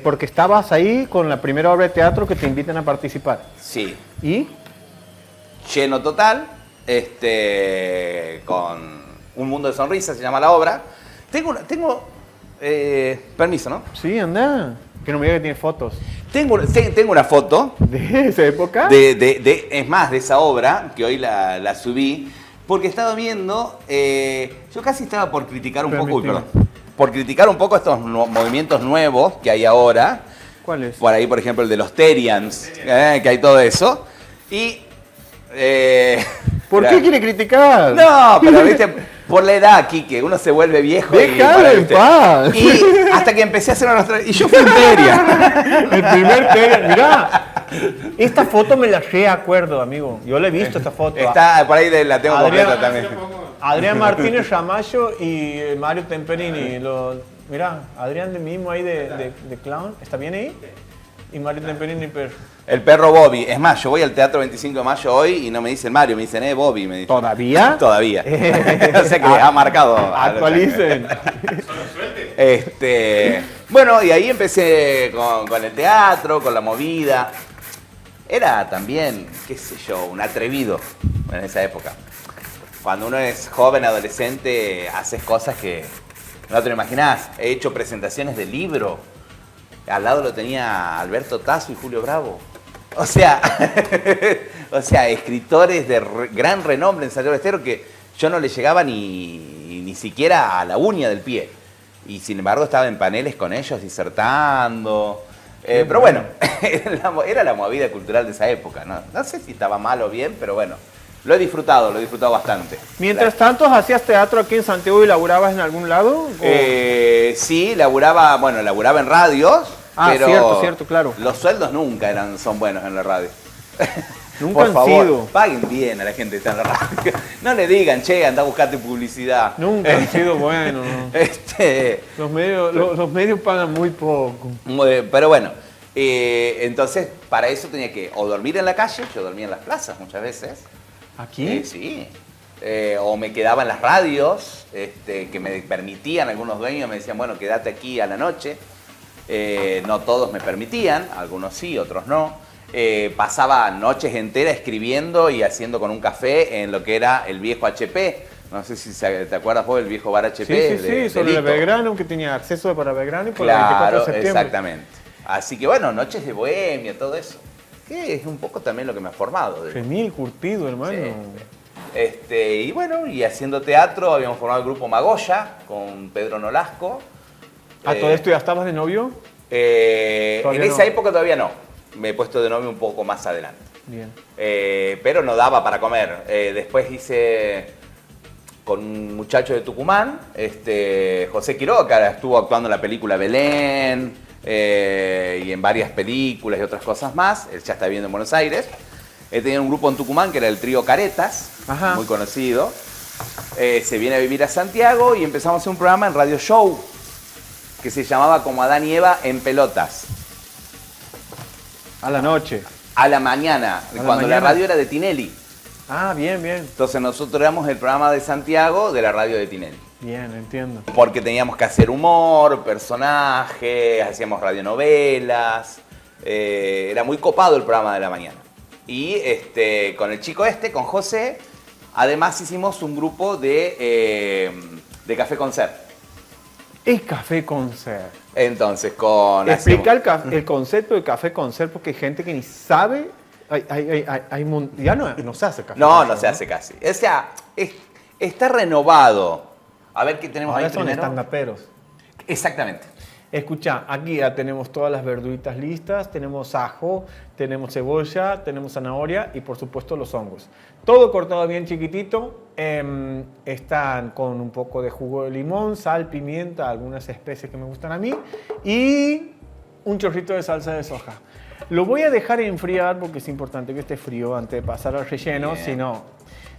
Porque estabas ahí con la primera obra de teatro que te invitan a participar. Sí. ¿Y? Lleno total, con Un mundo de sonrisas se llama la obra. Tengo permiso, ¿no? Sí, anda. Que no me diga que tiene fotos. Tengo una foto. ¿De esa época? Es más, de esa obra, que hoy la subí, porque estaba viendo, yo casi estaba por criticar un poco estos movimientos nuevos que hay ahora. ¿Cuáles? Por ahí, por ejemplo, el de los Terians, que hay todo eso. Y... ¿Por qué quiere criticar? No, pero viste... Por la edad, Quique, uno se vuelve viejo. ¡Déjalo en paz! Y hasta que empecé a hacer y yo fui en Teria. El primer Teria. Mirá, esta foto me la reacuerdo, amigo. Yo la he visto, esta foto. Está por ahí, la tengo completa también. Adrián Martínez Ramallo y Mario Temperini. Mirá, Adrián de mismo ahí de clown. ¿Está bien ahí? Y Mario Temperini, perro. El perro Bobby. Es más, yo voy al Teatro 25 de Mayo hoy y no me dicen Mario, me dicen Bobby. Me dicen. ¿Todavía? Todavía. O sea que ha marcado. Actualicen. Bueno, y ahí empecé con el teatro, con la movida. Era también, qué sé yo, un atrevido en esa época. Cuando uno es joven, adolescente, haces cosas que no te lo imaginás. He hecho presentaciones de libro. Al lado lo tenía Alberto Tasso y Julio Bravo. O sea, escritores de gran renombre en Santiago del Estero que yo no le llegaba ni siquiera a la uña del pie. Y sin embargo estaba en paneles con ellos disertando. Pero bueno, era la movida cultural de esa época. No sé si estaba mal o bien, pero bueno, lo he disfrutado bastante. Mientras tanto, ¿hacías teatro aquí en Santiago y laburabas en algún lado? Sí, laburaba en radios. Pero cierto, claro. Los sueldos nunca son buenos en la radio. Nunca Por han favor, sido. paguen bien a la gente que está en la radio. No le digan, che, anda a buscarte publicidad. Nunca han sido buenos. Los medios pagan muy poco. Pero bueno, entonces para eso tenía que o dormir en la calle, yo dormía en las plazas muchas veces. ¿Aquí? Sí. O me quedaba en las radios, que me permitían, algunos dueños me decían, bueno, quédate aquí a la noche. No todos me permitían, algunos sí, otros no. Pasaba noches enteras escribiendo y haciendo con un café en lo que era el viejo HP. No sé si te acuerdas vos del viejo bar HP. Sí, sobre la Belgrano, que tenía acceso para Belgrano y por claro, la 24 de septiembre. Exactamente. Así que bueno, noches de bohemia, todo eso. Que es un poco también lo que me ha formado. Remil curtido, hermano. Sí. Y bueno, y haciendo teatro habíamos formado el grupo Magoya con Pedro Nolasco. ¿Todo esto ya estabas de novio? En esa época todavía no. Me he puesto de novio un poco más adelante. Bien. Pero no daba para comer. Después hice con un muchacho de Tucumán, José Quiroga, que estuvo actuando en la película Belén y en varias películas y otras cosas más. Él ya está viviendo en Buenos Aires. Él tenía un grupo en Tucumán que era el Trío Caretas, muy conocido. Se viene a vivir a Santiago y empezamos a hacer un programa en Radio Show que se llamaba Como Adán y Eva en Pelotas. A la noche. A la mañana, cuando la radio era de Tinelli. Ah, bien. Entonces nosotros éramos el programa de Santiago de la radio de Tinelli. Bien, entiendo. Porque teníamos que hacer humor, personajes, hacíamos radionovelas. Era muy copado el programa de la mañana. Y con el chico con José, además hicimos un grupo de Café Concert. Es café con ser. Entonces, Explica el concepto de café con ser porque hay gente que ni sabe. Ya no se hace café. No, no se hace casi. O sea, está renovado. A ver qué tenemos Ahora ahí son primero. estandaperos. Exactamente. Escucha, aquí ya tenemos todas las verduritas listas, tenemos ajo, tenemos cebolla, tenemos zanahoria y por supuesto los hongos. Todo cortado bien chiquitito, están con un poco de jugo de limón, sal, pimienta, algunas especies que me gustan a mí y un chorrito de salsa de soja. Lo voy a dejar enfriar porque es importante que esté frío antes de pasar al relleno, si no,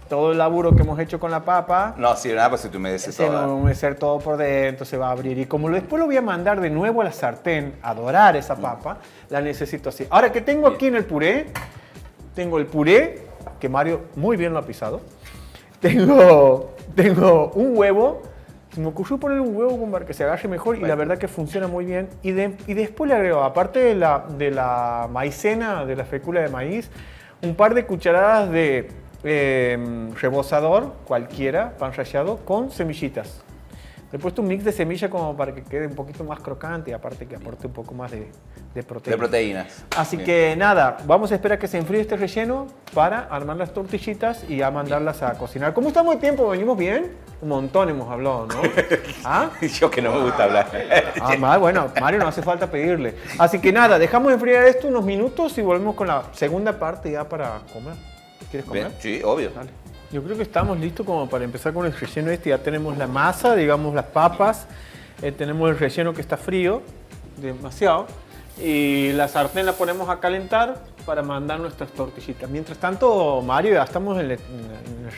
todo el laburo que hemos hecho con la papa No sirve nada, pues se te humedece se va a todo. humedecer todo por dentro, se va a abrir. Y como después lo voy a mandar de nuevo a la sartén a dorar esa papa, la necesito así. Ahora, ¿qué tengo aquí en el puré? Tengo el puré, que Mario muy bien lo ha pisado. Tengo un huevo. Se me ocurrió poner un huevo para que se agarre mejor y la verdad que funciona muy bien. Y después le agrego, aparte de la maicena, de la fécula de maíz, un par de cucharadas de rebozador, cualquiera, pan rallado, con semillitas. Le he puesto un mix de semilla como para que quede un poquito más crocante y aparte que aporte un poco más de proteína. De proteínas. Así Bien. que nada, vamos a esperar que se enfríe este relleno para armar las tortillitas y a mandarlas a cocinar. ¿Cómo estamos de tiempo? ¿Venimos bien? Un montón hemos hablado, ¿no? ¿Ah? Yo que no me gusta hablar. Bueno, Mario no hace falta pedirle. Así que nada, dejamos enfriar esto unos minutos y volvemos con la segunda parte ya para comer. ¿Quieres comer? Bien, sí, obvio. Dale. Yo creo que estamos listos como para empezar con el relleno este. Ya tenemos la masa, digamos las papas. Tenemos el relleno que está frío, demasiado. Y la sartén la ponemos a calentar para mandar nuestras tortillitas. Mientras tanto, Mario, ya estamos en la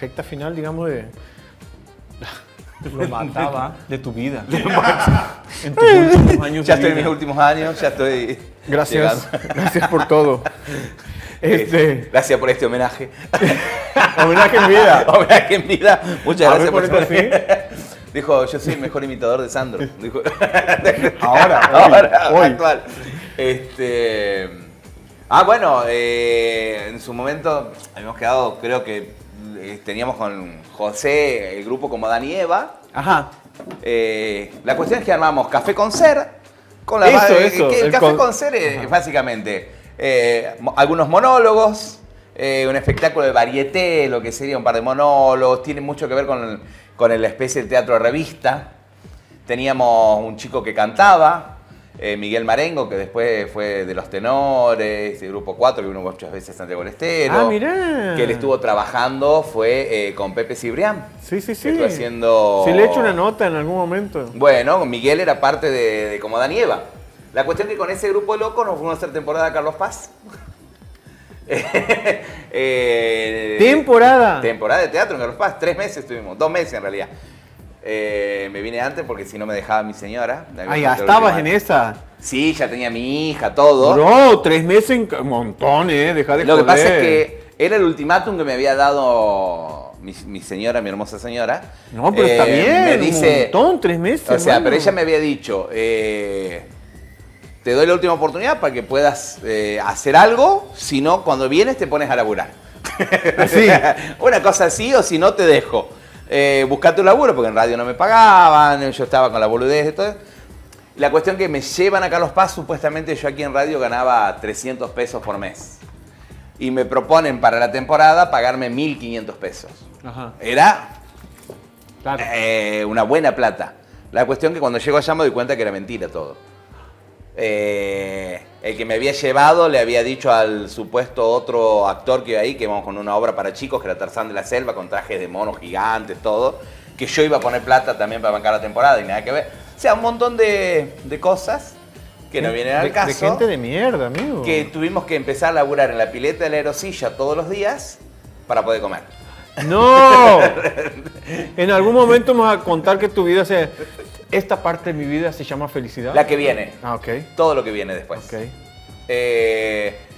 recta final, digamos, de... Lo mataba de tu vida. En tus últimos años Ya de estoy en vida. mis últimos años, ya estoy. Gracias, llegando. gracias por todo. Gracias por este homenaje. Homenaje en vida. Homenaje en vida. Muchas A gracias ver, por ponete este. Dijo, yo soy el mejor imitador de Sandro. Dijo. Ahora, hoy. actual. Bueno, en su momento habíamos quedado, creo que teníamos con José el grupo como Dani y Eva. Ajá. La cuestión es que armamos café con ser. Con la Eso, el el café con- con ser es básicamente algunos monólogos, un espectáculo de varieté, lo que sería un par de monólogos. Tiene mucho que ver con la especie de teatro de revista. Teníamos un chico que cantaba, Miguel Marengo, que después fue de Los Tenores, de Grupo 4, que vino muchas veces a Santiago del Estero. Ah, mirá. Que él estuvo trabajando fue con Pepe Cibrián. Sí. Que estuvo haciendo... Sí, le he hecho una nota en algún momento. Bueno, Miguel era parte de Como Dani y Eva. La cuestión es que con ese grupo de locos nos fuimos a hacer temporada de Carlos Paz. Temporada. Temporada de teatro en Carlos Paz. 3 meses estuvimos, 2 meses en realidad. Me vine antes porque si no me dejaba mi señora. Ah, ya estabas en esa. Sí, ya tenía mi hija, todo. Bro, 3 meses en un montón, deja de Lo que joder. pasa es que era el ultimátum que me había dado mi señora, mi hermosa señora. No, pero está bien, Me dice, un montón, 3 meses. o sea, hermano. pero ella me había dicho, te doy la última oportunidad para que puedas hacer algo, si no, cuando vienes te pones a laburar. Así. Una cosa así, o si no, te dejo. Buscate un laburo, porque en radio no me pagaban, yo estaba con la boludez y todo. La cuestión que me llevan a Carlos Paz, supuestamente yo aquí en radio ganaba 300 pesos por mes. Y me proponen para la temporada pagarme 1.500 pesos. Ajá. Era Claro. una buena plata. La cuestión que cuando llego allá me doy cuenta que era mentira todo. El que me había llevado le había dicho al supuesto otro actor que iba ahí, que íbamos con una obra para chicos, que era Tarzán de la Selva, con trajes de monos gigantes, todo, que yo iba a poner plata también para bancar la temporada y nada que ver. O sea, un montón de cosas que no vienen al caso. De gente de mierda, amigo. Que tuvimos que empezar a laburar en la pileta de la Aerosilla todos los días para poder comer. ¡No! En algún momento vamos a contar que tu vida se... Esta parte de mi vida se llama felicidad. La que viene. Ah, ok. Todo lo que viene después. Ok.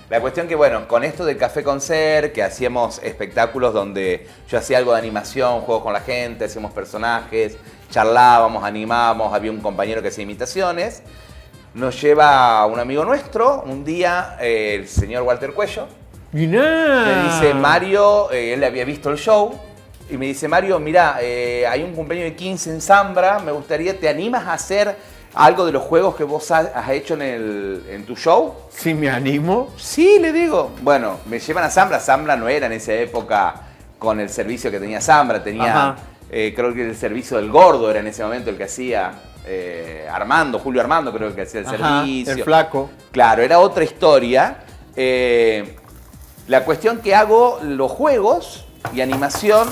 La cuestión que, bueno, con esto del Café con Ser, que hacíamos espectáculos donde yo hacía algo de animación, juegos con la gente, hacíamos personajes, charlábamos, animábamos, había un compañero que hacía imitaciones. Nos lleva un amigo nuestro, un día, el señor Walter Cuello, Mirá. me dice, Mario, él había visto el show, y me dice, Mario, mira, hay un cumpleaños de 15 en Zambra, me gustaría, ¿te animas a hacer algo de los juegos que vos has hecho en tu show? Sí, me animo. Sí, le digo. Bueno, me llevan a Zambra. Zambra no era en esa época con el servicio que tenía Zambra. Tenía, creo que el servicio del Gordo era en ese momento el que hacía Armando, Julio Armando creo que hacía el servicio. El Flaco. Claro, era otra historia. La cuestión que hago los juegos y animación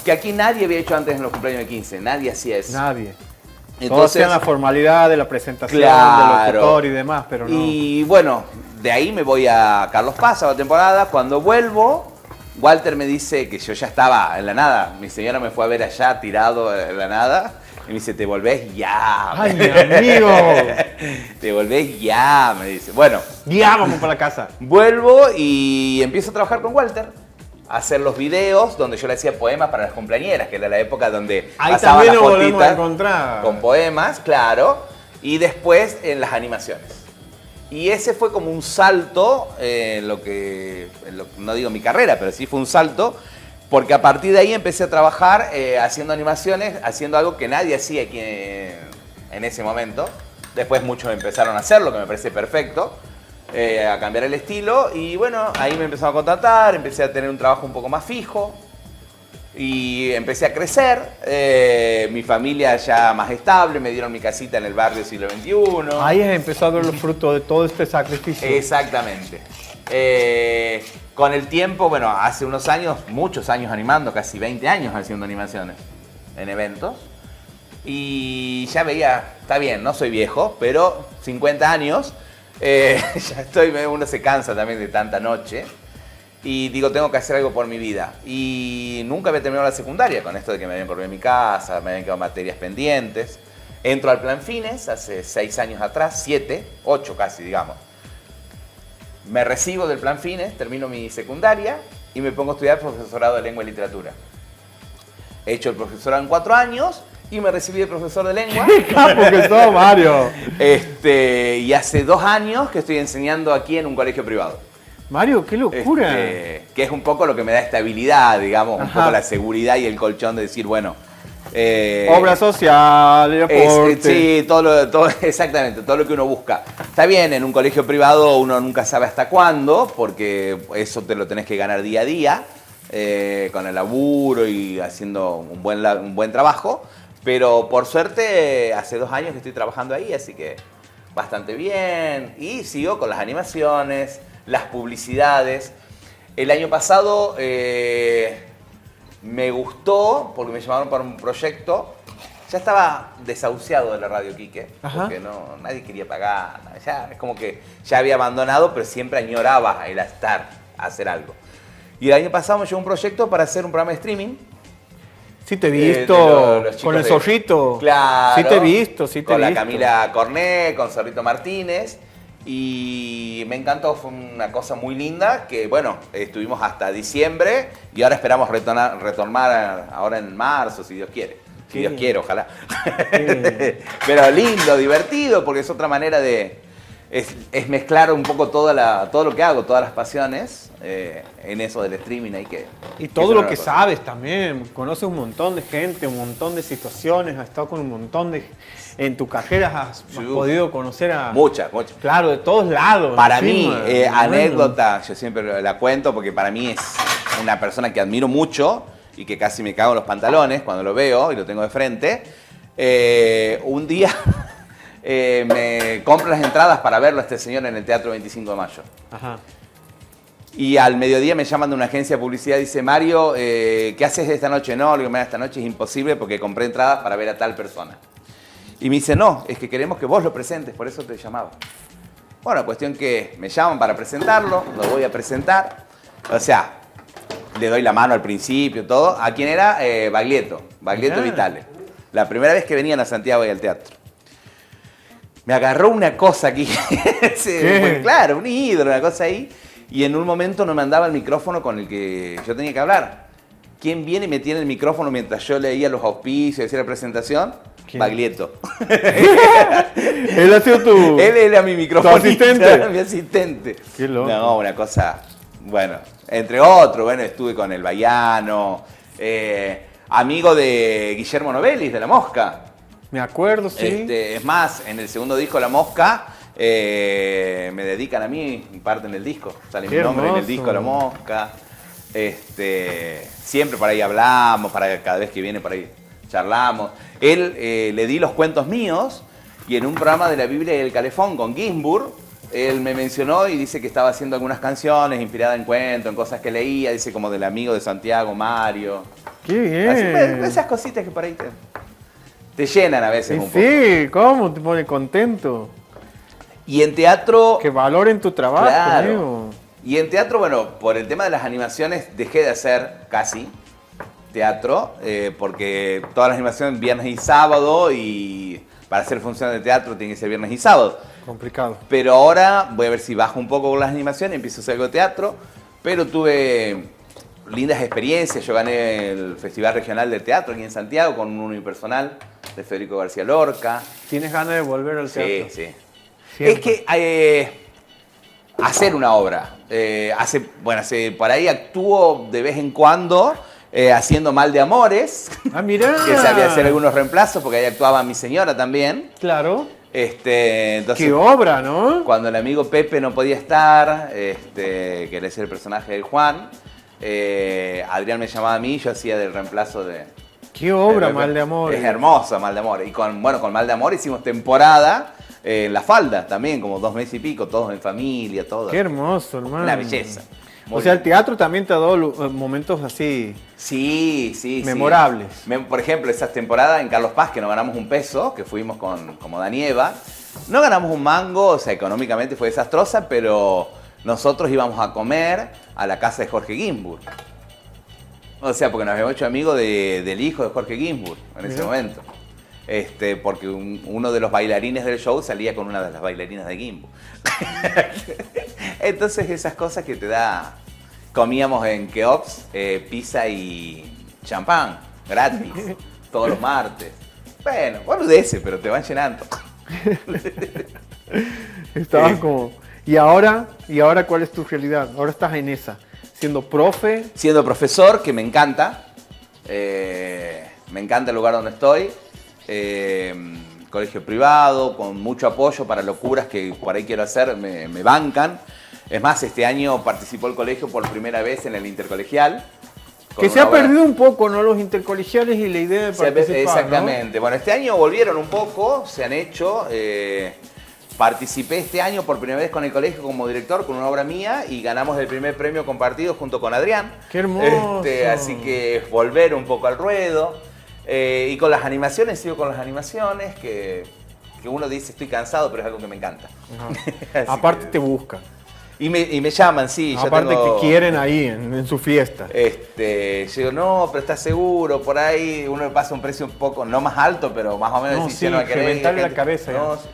que aquí nadie había hecho antes en los cumpleaños de 15. Nadie hacía eso. Nadie. Todos Entonces, hacían la formalidad de la presentación, claro, del locutor y demás, pero no. Y bueno, de ahí me voy a Carlos Paz a la temporada. Cuando vuelvo, Walter me dice que yo ya estaba en la nada. Mi señora me fue a ver allá tirado en la nada. Y me dice, te volvés ya. ¡Ay, mi amigo! Te volvés ya, me dice. Bueno. Ya, vamos para la casa. Vuelvo y empiezo a trabajar con Walter. A hacer los videos donde yo le hacía poemas para las cumpleañeras, que era la época donde ahí pasaba también la nos volvemos a fotita encontrar. con poemas, claro. Y después en las animaciones. Y ese fue como un salto en no digo mi carrera, pero sí fue un salto. Porque a partir de ahí empecé a trabajar haciendo animaciones, haciendo algo que nadie hacía aquí en ese momento. Después muchos empezaron a hacerlo, que me parece perfecto, a cambiar el estilo. Y bueno, ahí me empezaron a contratar, empecé a tener un trabajo un poco más fijo. Y empecé a crecer, mi familia ya más estable, me dieron mi casita en el barrio Siglo XXI. Ahí empezó a ver los frutos de todo este sacrificio. Exactamente. Con el tiempo, bueno, hace unos años, muchos años animando, casi 20 años haciendo animaciones en eventos. Y ya veía, está bien, no soy viejo, pero 50 años, ya uno se cansa también de tanta noche. Y digo, tengo que hacer algo por mi vida. Y nunca había terminado la secundaria con esto de que me habían por mi casa, me habían quedado materias pendientes. Entro al Plan Fines hace 6 años atrás, 7, 8 casi, digamos. Me recibo del Plan Fines, termino mi secundaria y me pongo a estudiar profesorado de lengua y literatura. He hecho el profesorado en 4 años y me recibí de profesor de lengua. ¡Qué capo que sos, Mario! Y hace 2 años que estoy enseñando aquí en un colegio privado. Mario, qué locura. Que es un poco lo que me da estabilidad, digamos, un poco la seguridad y el colchón de decir, bueno... obra social, deporte. Sí, todo, exactamente, todo lo que uno busca. Está bien, en un colegio privado uno nunca sabe hasta cuándo, porque eso te lo tenés que ganar día a día, con el laburo y haciendo un buen trabajo. Pero por suerte, hace 2 años que estoy trabajando ahí, así que bastante bien. Y sigo con las animaciones, las publicidades. El año pasado... me gustó porque me llamaron para un proyecto. Ya estaba desahuciado de la radio Quique, porque nadie quería pagar. Ya, es como que ya había abandonado, pero siempre añoraba el estar a hacer algo. Y el año pasado me llegó un proyecto para hacer un programa de streaming. Sí te he visto, con el de, Zorrito. Claro. Sí te he visto, sí te he visto. Con la Camila Cornet, con Zorrito Martínez. Y me encantó, fue una cosa muy linda que, bueno, estuvimos hasta diciembre y ahora esperamos retornar ahora en marzo, si Dios quiere. Si Dios quiere, ojalá. Pero lindo, divertido, porque es otra manera de... Es mezclar un poco todo lo que hago, todas las pasiones en eso del streaming. Y todo lo que sabes también. Conoces un montón de gente, un montón de situaciones, has estado con un montón de... En tu carrera has podido conocer a... Muchas. Claro, de todos lados. Para mí, anécdota, yo siempre la cuento porque para mí es una persona que admiro mucho y que casi me cago en los pantalones cuando lo veo y lo tengo de frente. Un día me compro las entradas para verlo a este señor en el Teatro 25 de Mayo. Ajá. Y al mediodía me llaman de una agencia de publicidad y dice, Mario, ¿qué haces esta noche? No, le digo, mira, esta noche es imposible porque compré entradas para ver a tal persona. Y me dice, no, es que queremos que vos lo presentes, por eso te llamaba. Bueno, cuestión que me llaman para presentarlo, lo voy a presentar. O sea, le doy la mano al principio, todo. ¿A quién era? Baglietto Vitale. La primera vez que venían a Santiago y al teatro. Me agarró una cosa aquí. Claro, un ídolo, una cosa ahí. Y en un momento no me andaba el micrófono con el que yo tenía que hablar. ¿Quién viene y me tiene el micrófono mientras yo leía los auspicios y hacía la presentación? ¿Quién? Baglietto. ¿Él ha sido tu... Él era mi micrófono. ¿Tu asistente? Mi asistente. Qué loco. No, una cosa... Bueno, entre otros, bueno, estuve con el Baiano, Amigo de Guillermo Novellis, de La Mosca. Me acuerdo, sí. Es más, en el segundo disco La Mosca, me dedican a mí, parte en el disco. Sale mi nombre en el disco La Mosca. Siempre por ahí hablamos, cada vez que viene por ahí charlamos. Él le di los cuentos míos y en un programa de la Biblia y el Calefón con Ginsburg, él me mencionó y dice que estaba haciendo algunas canciones inspiradas en cuentos, en cosas que leía, dice como del amigo de Santiago, Mario. ¡Qué bien! Así, esas cositas que por ahí te llenan a veces un poco. Sí, ¿cómo? Te pone contento. Y en teatro... Que valoren tu trabajo, claro. amigo. Y en teatro, bueno, por el tema de las animaciones dejé de hacer casi teatro, porque todas las animaciones viernes y sábado, y para hacer funciones de teatro tiene que ser viernes y sábado. Complicado. Pero ahora voy a ver si bajo un poco con las animaciones, empiezo a hacer algo de teatro, pero tuve lindas experiencias. Yo gané el Festival Regional de Teatro aquí en Santiago con un unipersonal de Federico García Lorca. ¿Tienes ganas de volver al teatro? Sí, sí. Siempre. Es que hacer una obra, por ahí actúo de vez en cuando haciendo Mal de Amores. Ah, mirá. Que sabía hacer algunos reemplazos porque ahí actuaba mi señora también. Claro. Entonces, qué obra, ¿no? Cuando el amigo Pepe no podía estar, que era el personaje del Juan, Adrián me llamaba a mí y yo hacía del reemplazo de... Qué obra, Mal de Amor. Es hermosa, Mal de Amor. Y con Mal de Amor hicimos temporada en La Falda también, como 2 meses y pico, todos en familia, todo. Qué hermoso, hermano. Una belleza. O sea, el teatro también te ha dado momentos así... Sí. memorables. Por ejemplo, esa temporada en Carlos Paz, que nos ganamos un peso, que fuimos como Danieva. No ganamos un mango, o sea, económicamente fue desastrosa, pero nosotros íbamos a comer a la casa de Jorge Ginsburg. O sea, porque nos habíamos hecho amigos del hijo de Jorge Ginsburg en ese momento. Porque uno de los bailarines del show salía con una de las bailarinas de Ginsburg. Entonces esas cosas que te da... Comíamos en Keops pizza y champán, gratis, todos los martes. Bueno, boludeces, pero te van llenando. Estabas como... ¿Y ahora cuál es tu realidad? Ahora estás en esa, siendo profe. Siendo profesor, que me encanta. Me encanta el lugar donde estoy. Colegio privado, con mucho apoyo para locuras que por ahí quiero hacer, me bancan. Es más, este año participó el colegio por primera vez en el intercolegial. Que se ha perdido un poco, ¿no? Los intercolegiales y la idea de participar, exactamente. ¿no? Bueno, este año volvieron un poco, se han hecho. Participé este año por primera vez con el colegio como director, con una obra mía, y ganamos el primer premio compartido junto con Adrián. ¡Qué hermoso! Así que volver un poco al ruedo. Y con las animaciones, sigo con las animaciones, que uno dice estoy cansado, pero es algo que me encanta. Aparte te buscan. Y me llaman, sí. Aparte que quieren ahí, en su fiesta. Yo digo, no, pero ¿estás seguro? Por ahí uno le pasa un precio un poco, no más alto, pero más o menos. No, sí, reventarle la cabeza. No, sí.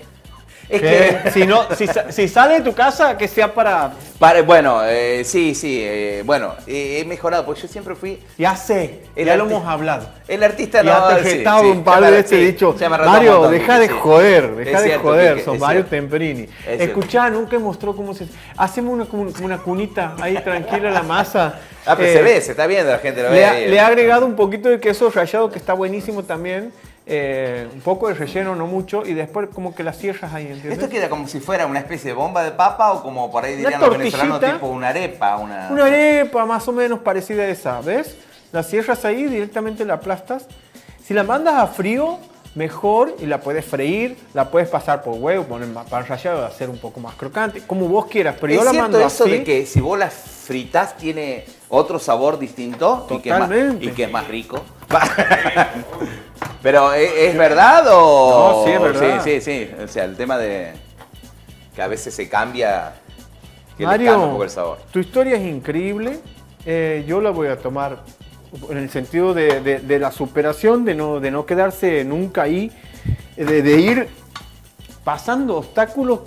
Es que si sale de tu casa, que sea para... Bueno, sí. Bueno, he mejorado, porque yo siempre fui... Ya sé, ya lo hemos hablado. El artista no... Ya te he gestado un par de veces, he dicho, Mario, deja de joder, son Mario Temprini. Escuchá, nunca mostró cómo se... Hacemos una cunita ahí tranquila, la masa. Pero se ve, se está viendo, la gente lo ve. Le he agregado un poquito de queso rallado, que está buenísimo también. Un poco de relleno, no mucho, y después como que las cierras ahí, ¿entiendes? Esto queda como si fuera una especie de bomba de papa o como por ahí dirían los venezolanos, tipo una arepa. Una arepa más o menos parecida a esa, ¿ves? La cierras ahí, directamente la aplastas. Si la mandas a frío, mejor, y la puedes freír, la puedes pasar por huevo, poner pan rallado, hacer un poco más crocante, como vos quieras, pero yo la mando eso así. De que si vos la fritás tiene otro sabor distinto y que es más rico. Pero ¿es verdad o...? No, sí, es verdad. Sí. O sea, el tema de que a veces se cambia, que Mario, le cambia un poco el sabor. Tu historia es increíble. Yo la voy a tomar en el sentido de la superación, de no quedarse nunca ahí, de ir pasando obstáculos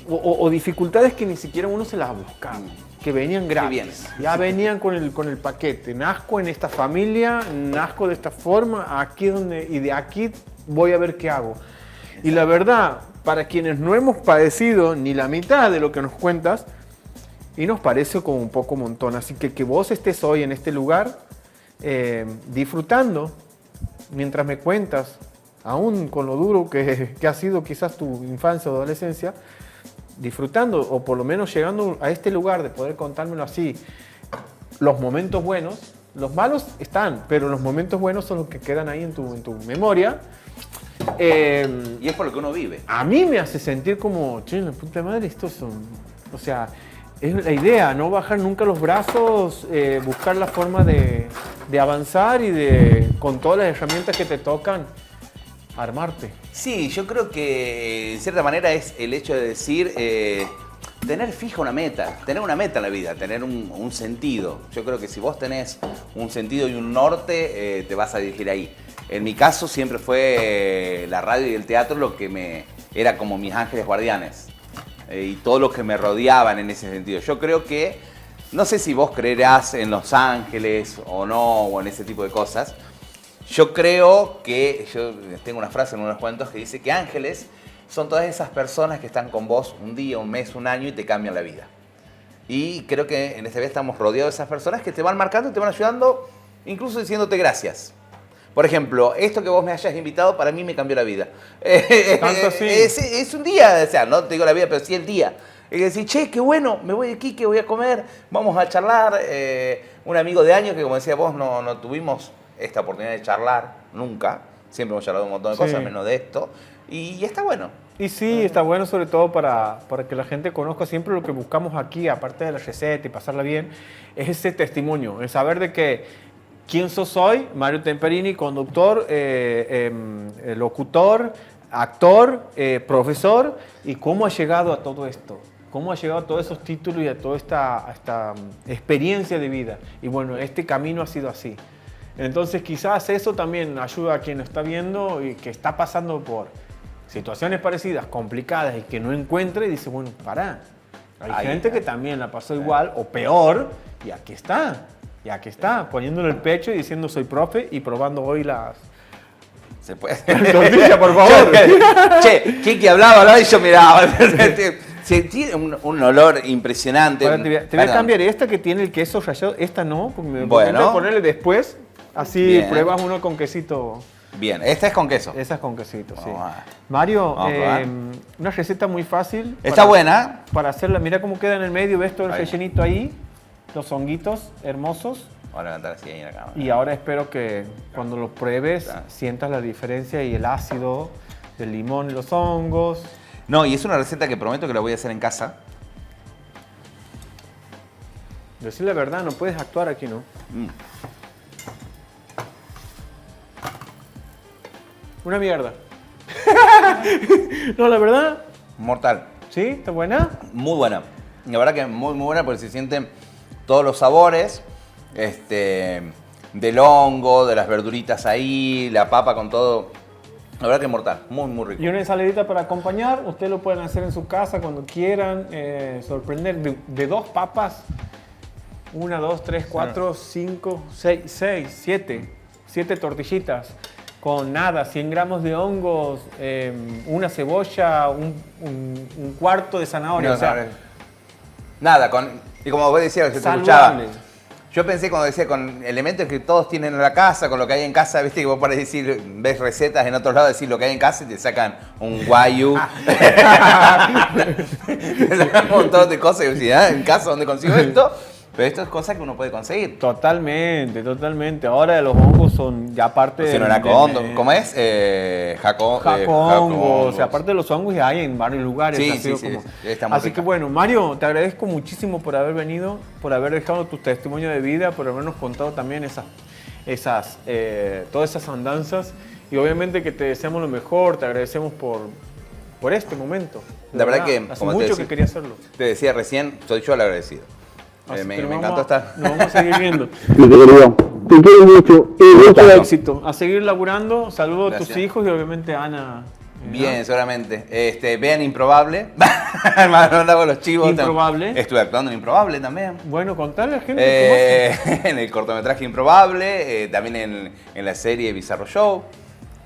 o dificultades que ni siquiera uno se las buscaba. Que venían gratis, ya venían con el paquete. Nazco en esta familia, nazco de esta forma, aquí es donde, y de aquí voy a ver qué hago. Y la verdad, para quienes no hemos padecido ni la mitad de lo que nos cuentas, y nos parece como un poco montón. Así que vos estés hoy en este lugar disfrutando, mientras me cuentas, aún con lo duro que ha sido quizás tu infancia o adolescencia, disfrutando o por lo menos llegando a este lugar de poder contármelo así, los momentos buenos, los malos están, pero los momentos buenos son los que quedan ahí en tu memoria. Y es por lo que uno vive. A mí me hace sentir como, che, la puta madre, estos son, o sea, es la idea, no bajar nunca los brazos, buscar la forma de avanzar y de, con todas las herramientas que te tocan, armarte. Sí, yo creo que en cierta manera es el hecho de decir, tener fija una meta, tener una meta en la vida, tener un sentido. Yo creo que si vos tenés un sentido y un norte, te vas a dirigir ahí. En mi caso siempre fue la radio y el teatro lo que era como mis ángeles guardianes. Y todo lo que me rodeaban en ese sentido. Yo creo que, no sé si vos creerás en los ángeles o no, o en ese tipo de cosas. Yo creo que, yo tengo una frase en unos cuentos que dice que ángeles son todas esas personas que están con vos un día, un mes, un año y te cambian la vida. Y creo que en esta vida estamos rodeados de esas personas que te van marcando y te van ayudando, incluso diciéndote gracias. Por ejemplo, esto que vos me hayas invitado, para mí me cambió la vida. ¿Tanto así? Es un día, o sea, no te digo la vida, pero sí el día. Es decir, che, qué bueno, me voy de aquí, que voy a comer, vamos a charlar. Un amigo de años que, como decía vos, no tuvimos esta oportunidad de charlar nunca. Siempre hemos charlado un montón de cosas, menos de esto. Y está bueno. Y sí, está bueno sobre todo para que la gente conozca siempre lo que buscamos aquí, aparte de la receta y pasarla bien, es ese testimonio, el saber de que quién sos hoy, Mario Temperini, conductor, locutor, actor, profesor, y cómo ha llegado a todo esto, cómo ha llegado a todos esos títulos y a toda esta experiencia de vida. Y bueno, este camino ha sido así. Entonces quizás eso también ayuda a quien lo está viendo y que está pasando por situaciones parecidas, complicadas y que no encuentra y dice, bueno, pará. Hay gente que también la pasó igual o peor y aquí está. Y aquí está, poniéndole el pecho y diciendo soy profe y probando hoy las... Se puede. Tortilla, por favor. Che, Kiki hablaba y yo miraba. Tiene un olor impresionante. Ahora te voy a cambiar esta que tiene el queso rallado, esta no, porque me voy a ponerle después, así bien. Pruebas uno con quesito. Bien, esta es con queso. Esa es con quesito, sí. Vamos Mario, a probar. una receta muy fácil. Está buena. Para hacerla, mira cómo queda en el medio, ves todo el Ahí. rellenito ahí, los honguitos hermosos. Vamos a levantar así ahí en la cámara. Y ahora espero que cuando lo pruebes sientas la diferencia y el ácido del limón y los hongos. No, y es una receta que prometo que la voy a hacer en casa. Decir la verdad, no puedes actuar aquí, ¿no? Una mierda. No, la verdad. Mortal. ¿Sí? ¿Está buena? Muy buena. La verdad que muy, muy buena porque se sienten todos los sabores del hongo, de las verduritas ahí, la papa con todo. La verdad que es mortal. Muy, muy rico. Y una ensaladita para acompañar. Ustedes lo pueden hacer en su casa cuando quieran. Sorprender de 2 papas. 1, 2, 3, 4, 5, 6, 7. 7 tortillitas. Con nada, 100 gramos de hongos, una cebolla, un cuarto de zanahoria. No, o sea, nada, y como vos decías, se te saludable. escuchaba. Yo pensé cuando decía con elementos que todos tienen en la casa, con lo que hay en casa, viste que vos podés decir, ves recetas en otros lados, decir lo que hay en casa y te sacan un guayu. Te sacan un montón de cosas y decís, en casa, ¿dónde consigo esto? Pero esto es cosa que uno puede conseguir. Totalmente, totalmente. Ahora los hongos son ya parte de... ¿Cómo es? Jacongo. O sea, aparte de los hongos ya hay en varios lugares. Sí, así sí, como... sí, está muy Así rica. que bueno, Mario, te agradezco muchísimo por haber venido, por haber dejado tu testimonio de vida, por habernos contado también todas esas andanzas. Y obviamente que te deseamos lo mejor, te agradecemos por este momento. La verdad que, hace como te mucho decía, que quería hacerlo. Te decía recién, soy yo el agradecido. Así Me que nos encantó estar. Nos vamos a seguir viendo. Mi querido, te quiero mucho y Mucho mucho éxito. A seguir laburando. Saludos a tus Gracias. hijos y obviamente a Ana. Bien, seguramente. Vean Improbable. Mandaba los chivos. Improbable. Estuve actuando en Improbable también. Bueno, contarle a la gente En el cortometraje Improbable, también en la serie Bizarro Show.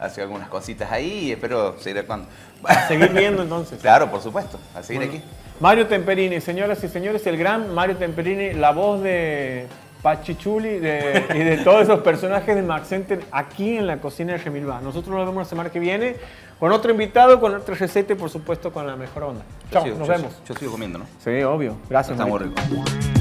Hace algunas cositas ahí y espero seguir actuando. cómo seguir viendo entonces. Claro, por supuesto. A seguir Bueno, aquí. Mario Temperini, señoras y señores, el gran Mario Temperini, la voz de Pachichuli y de todos esos personajes de Max Center aquí en la cocina de Remilva. Nosotros nos vemos la semana que viene con otro invitado, con otra receta y por supuesto con la mejor onda. Chao, nos vemos. Yo sigo comiendo, ¿no? Sí, obvio. Gracias, Está muy Mario. rico.